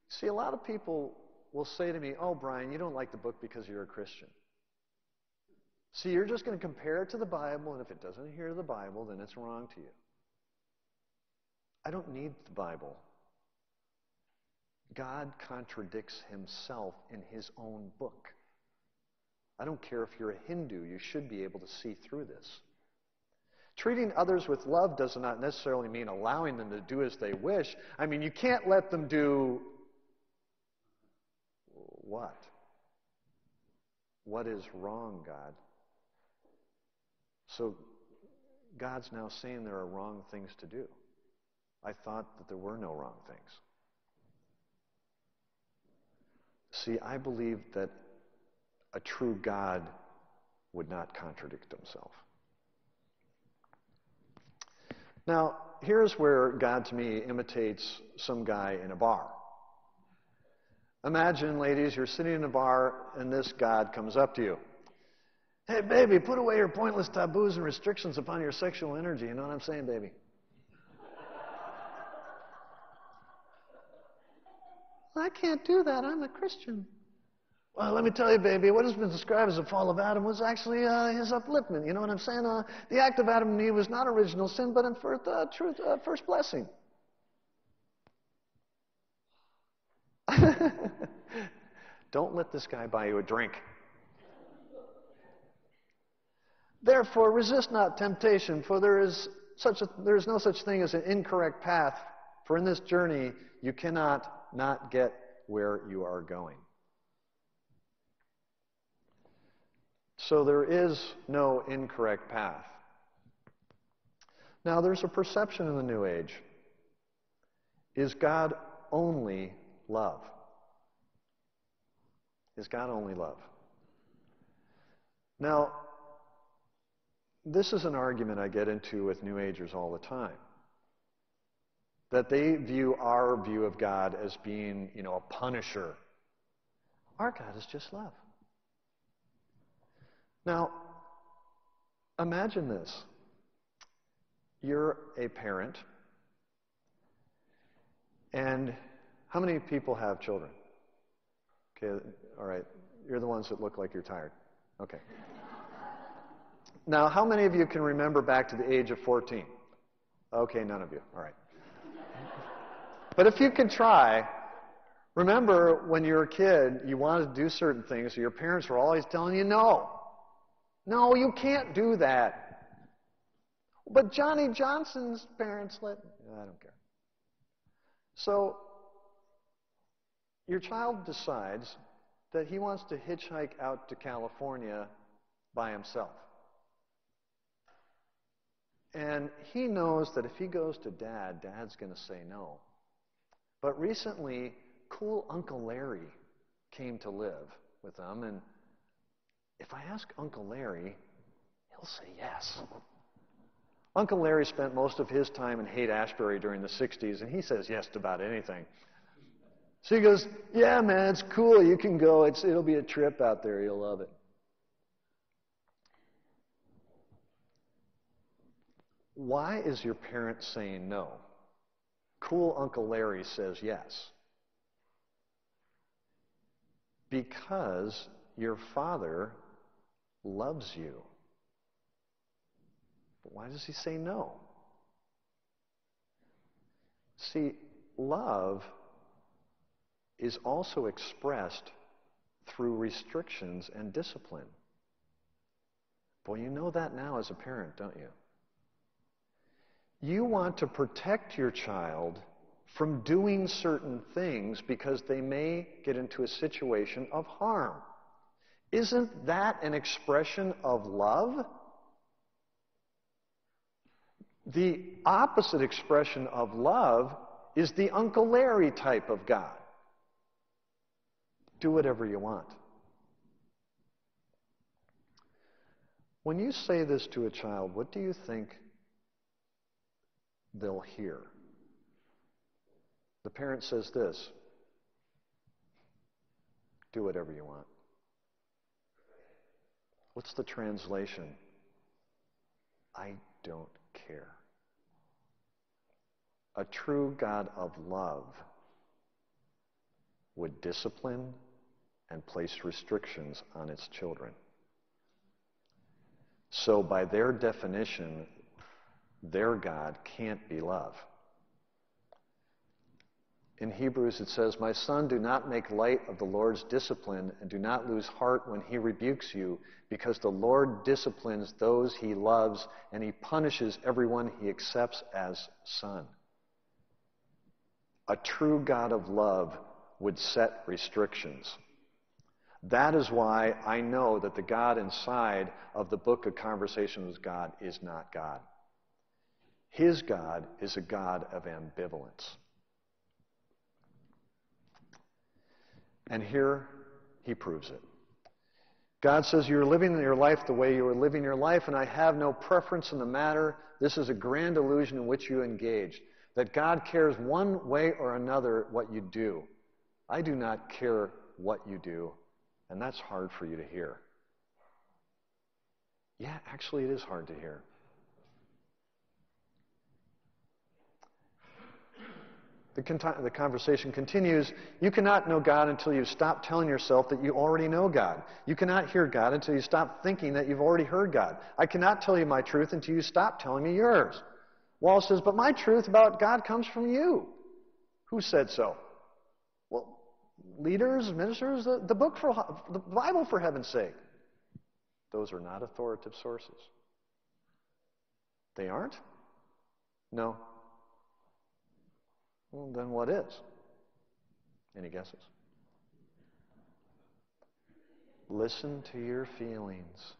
See, a lot of people will say to me, oh, Brian, you don't like the book because you're a Christian. See, you're just going to compare it to the Bible, and if it doesn't adhere to the Bible, then it's wrong to you. I don't need the Bible. God contradicts himself in his own book. I don't care if you're a Hindu, you should be able to see through this. Treating others with love does not necessarily mean allowing them to do as they wish. I mean, you can't let them do what? What is wrong, God? So God's now saying there are wrong things to do. I thought that there were no wrong things. See, I believe that a true God would not contradict himself. Now, here's where God to me imitates some guy in a bar. Imagine, ladies, you're sitting in a bar and this God comes up to you. Hey, baby, put away your pointless taboos and restrictions upon your sexual energy. You know what I'm saying, baby? I can't do that. I'm a Christian. Well, let me tell you, baby, what has been described as the fall of Adam was actually his upliftment. You know what I'm saying? The act of Adam and Eve was not original sin, but in first blessing. Don't let this guy buy you a drink. Therefore, resist not temptation, for there is no such thing as an incorrect path. For in this journey, you cannot not get where you are going. So there is no incorrect path. Now, there's a perception in the New Age. Is God only love? Is God only love? Now, this is an argument I get into with New Agers all the time. That they view our view of God as being, a punisher. Our God is just love. Now, imagine this. You're a parent, and how many people have children? Okay, all right. You're the ones that look like you're tired. Okay. Now, how many of you can remember back to the age of 14? Okay, none of you. All right. But if you can try, remember when you were a kid, you wanted to do certain things, so your parents were always telling you no. No, you can't do that. But Johnny Johnson's parents I don't care. So, your child decides that he wants to hitchhike out to California by himself. And he knows that if he goes to Dad, Dad's going to say no. But recently, cool Uncle Larry came to live with them, and if I ask Uncle Larry, he'll say yes. Uncle Larry spent most of his time in Haight-Ashbury during the 60s, and he says yes to about anything. So he goes, yeah, man, it's cool. You can go. It'll be a trip out there. You'll love it. Why is your parent saying no? Cool Uncle Larry says yes. Because your father loves you. But why does he say no? See, love is also expressed through restrictions and discipline. Boy, you know that now as a parent, don't you? You want to protect your child from doing certain things because they may get into a situation of harm. Isn't that an expression of love? The opposite expression of love is the Uncle Larry type of God. Do whatever you want. When you say this to a child, what do you think they'll hear? The parent says this: do whatever you want. What's the translation? I don't care. A true God of love would discipline and place restrictions on its children. So by their definition, their God can't be love. In Hebrews it says, my son, do not make light of the Lord's discipline, and do not lose heart when he rebukes you, because the Lord disciplines those he loves, and he punishes everyone he accepts as son. A true God of love would set restrictions. That is why I know that the God inside of the book of Conversations with God is not God. His God is a God of ambivalence. And here he proves it. God says, you're living your life the way you are living your life, and I have no preference in the matter. This is a grand illusion in which you engage. That God cares one way or another what you do. I do not care what you do, and that's hard for you to hear. Yeah, actually it is hard to hear. The conversation continues. You cannot know God until you stop telling yourself that you already know God. You cannot hear God until you stop thinking that you've already heard God. I cannot tell you my truth until you stop telling me yours. Wallace says, but my truth about God comes from you. Who said so? Well, leaders, ministers, the Bible, for heaven's sake. Those are not authoritative sources. They aren't? No. Well, then what is? Any guesses? Listen to your feelings.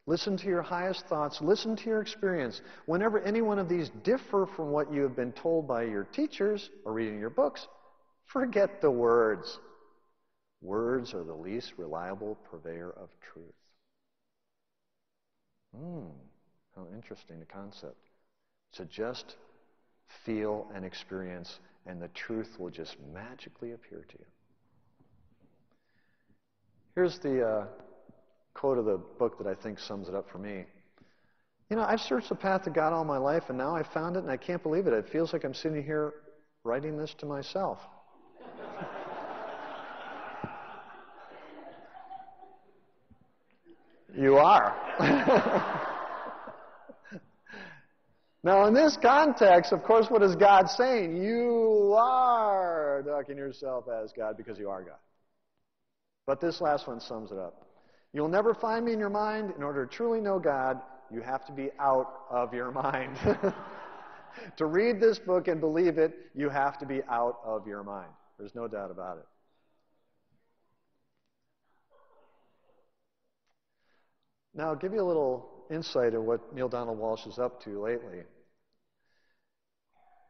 Listen to your highest thoughts. Listen to your experience. Whenever any one of these differ from what you have been told by your teachers or reading your books, forget the words. Words are the least reliable purveyor of truth. How interesting a concept. So just feel and experience, and the truth will just magically appear to you. Here's the quote of the book that I think sums it up for me. You know, I've searched the path to God all my life, and now I've found it, and I can't believe it. It feels like I'm sitting here writing this to myself. You are. Now, in this context, of course, what is God saying? You are talking yourself as God because you are God. But this last one sums it up. You'll never find me in your mind. In order to truly know God, you have to be out of your mind. To read this book and believe it, you have to be out of your mind. There's no doubt about it. Now, I'll give you a little insight of what Neale Donald Walsch is up to lately.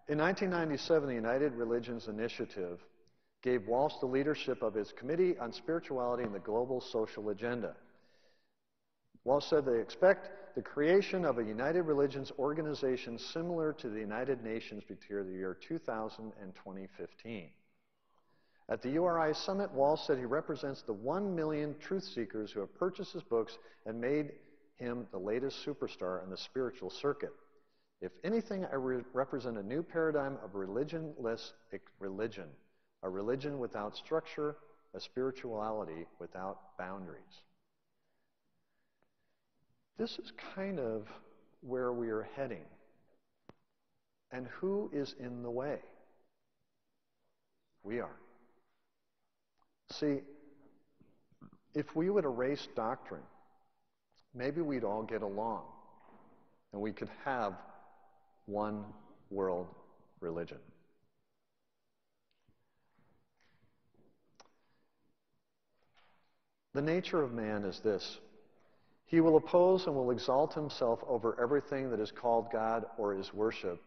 In 1997, the United Religions Initiative gave Walsch the leadership of his Committee on Spirituality and the Global Social Agenda. Walsh said they expect the creation of a United Religions organization similar to the United Nations between the year 2000 and 2015. At the URI Summit, Walsh said he represents the 1 million truth seekers who have purchased his books and made him the latest superstar in the spiritual circuit. If anything, I represent a new paradigm of religionless religion, a religion without structure, a spirituality without boundaries. This is kind of where we are heading. And who is in the way? We are. See, if we would erase doctrine, maybe we'd all get along and we could have one world religion. The nature of man is this. He will oppose and will exalt himself over everything that is called God or is worship,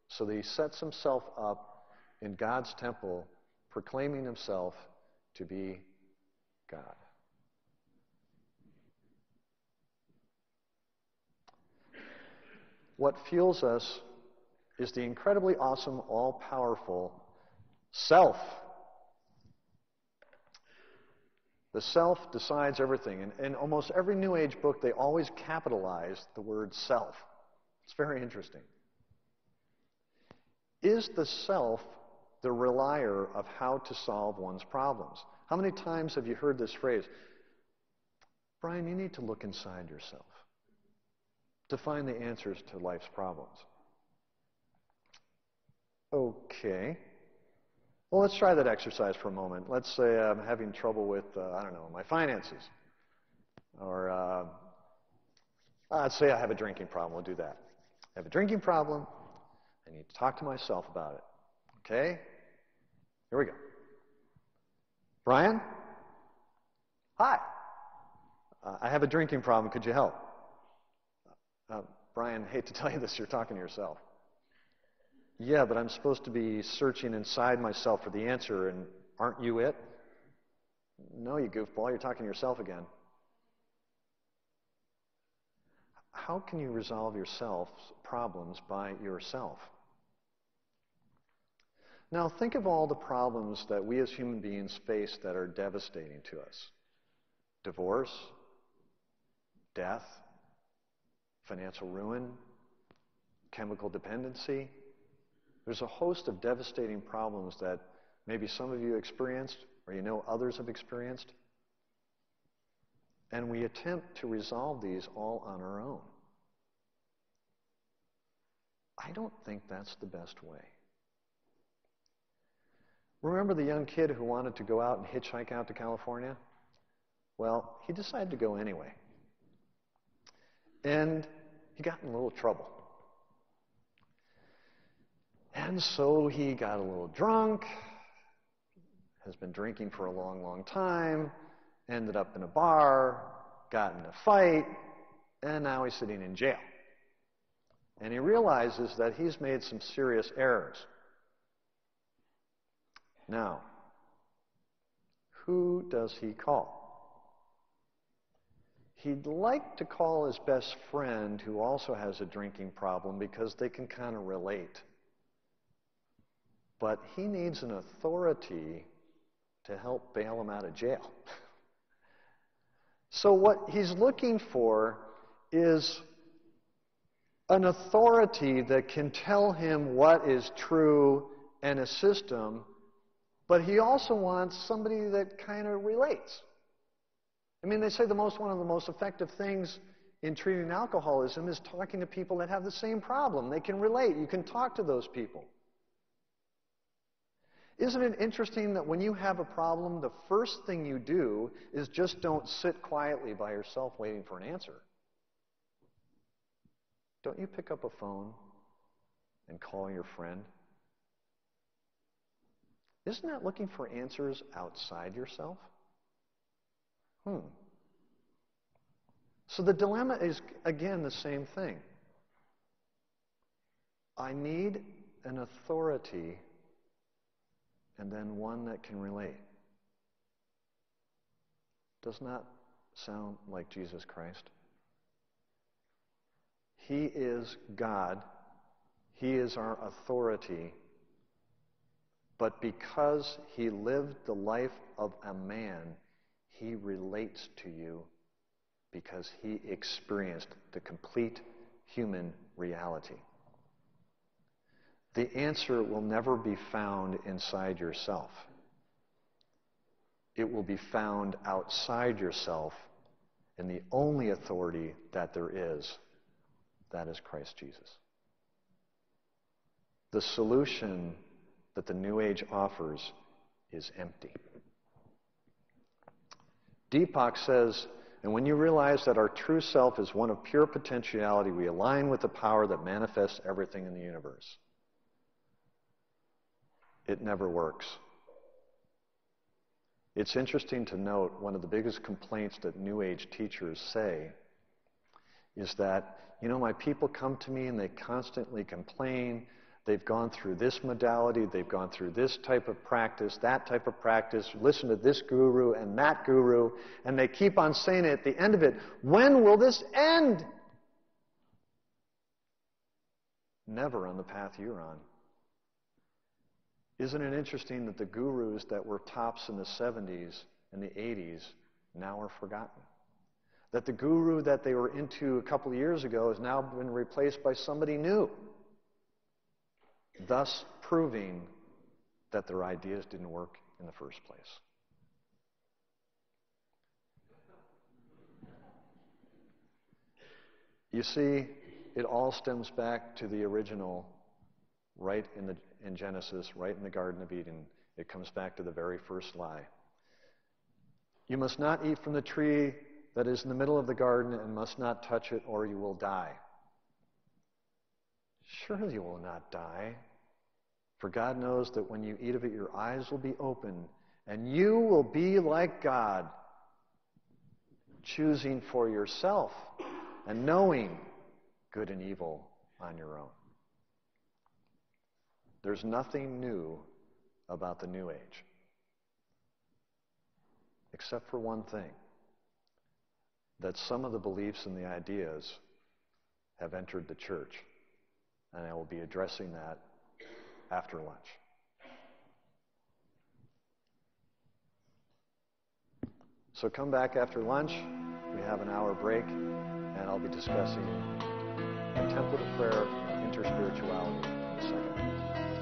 so that he sets himself up in God's temple, proclaiming himself to be God. What fuels us is the incredibly awesome, all-powerful self. The self decides everything. And in almost every New Age book, they always capitalize the word self. It's very interesting. Is the self the relier of how to solve one's problems? How many times have you heard this phrase? Brian, you need to look inside yourself to find the answers to life's problems. Okay. Well, let's try that exercise for a moment. Let's say I'm having trouble with, my finances. Or let's say I have a drinking problem. We'll do that. I have a drinking problem. I need to talk to myself about it. Okay? Here we go. Brian? Hi. I have a drinking problem. Could you help? Brian, hate to tell you this, you're talking to yourself. Yeah, but I'm supposed to be searching inside myself for the answer, and aren't you it? No, you goofball, you're talking to yourself again. How can you resolve yourself's problems by yourself? Now, think of all the problems that we as human beings face that are devastating to us. Divorce, death, financial ruin, chemical dependency. There's a host of devastating problems that maybe some of you experienced or you know others have experienced. And we attempt to resolve these all on our own. I don't think that's the best way. Remember the young kid who wanted to go out and hitchhike out to California? Well, he decided to go anyway. And he got in a little trouble. And so he got a little drunk, has been drinking for a long, long time, ended up in a bar, got in a fight, and now he's sitting in jail. And he realizes that he's made some serious errors. Now, who does he call? He'd like to call his best friend who also has a drinking problem because they can kind of relate. But he needs an authority to help bail him out of jail. So what he's looking for is an authority that can tell him what is true and assist him, but he also wants somebody that kind of relates. I mean, they say one of the most effective things in treating alcoholism is talking to people that have the same problem. They can relate. You can talk to those people. Isn't it interesting that when you have a problem, the first thing you do is just don't sit quietly by yourself waiting for an answer? Don't you pick up a phone and call your friend? Isn't that looking for answers outside yourself? So the dilemma is, again, the same thing. I need an authority and then one that can relate. Does not sound like Jesus Christ. He is God. He is our authority. But because he lived the life of a man, he relates to you because he experienced the complete human reality. The answer will never be found inside yourself. It will be found outside yourself in the only authority that there is, that is Christ Jesus. The solution that the New Age offers is empty. Deepak says, and when you realize that our true self is one of pure potentiality, we align with the power that manifests everything in the universe. It never works. It's interesting to note one of the biggest complaints that New Age teachers say is that, my people come to me and they constantly complain. They've gone through this modality, they've gone through this type of practice, that type of practice, listen to this guru and that guru, and they keep on saying it at the end of it, when will this end? Never on the path you're on. Isn't it interesting that the gurus that were tops in the 70s and the 80s now are forgotten? That the guru that they were into a couple of years ago has now been replaced by somebody new, thus proving that their ideas didn't work in the first place. You see, it all stems back to the original, right in Genesis, right in the Garden of Eden. It comes back to the very first lie. You must not eat from the tree that is in the middle of the garden and must not touch it or you will die. Surely you will not die. For God knows that when you eat of it, your eyes will be open, and you will be like God, choosing for yourself and knowing good and evil on your own. There's nothing new about the New Age, except for one thing, that some of the beliefs and the ideas have entered the church, and I will be addressing that after lunch. So come back after lunch. We have an hour break, and I'll be discussing contemplative prayer and interspirituality in the second half.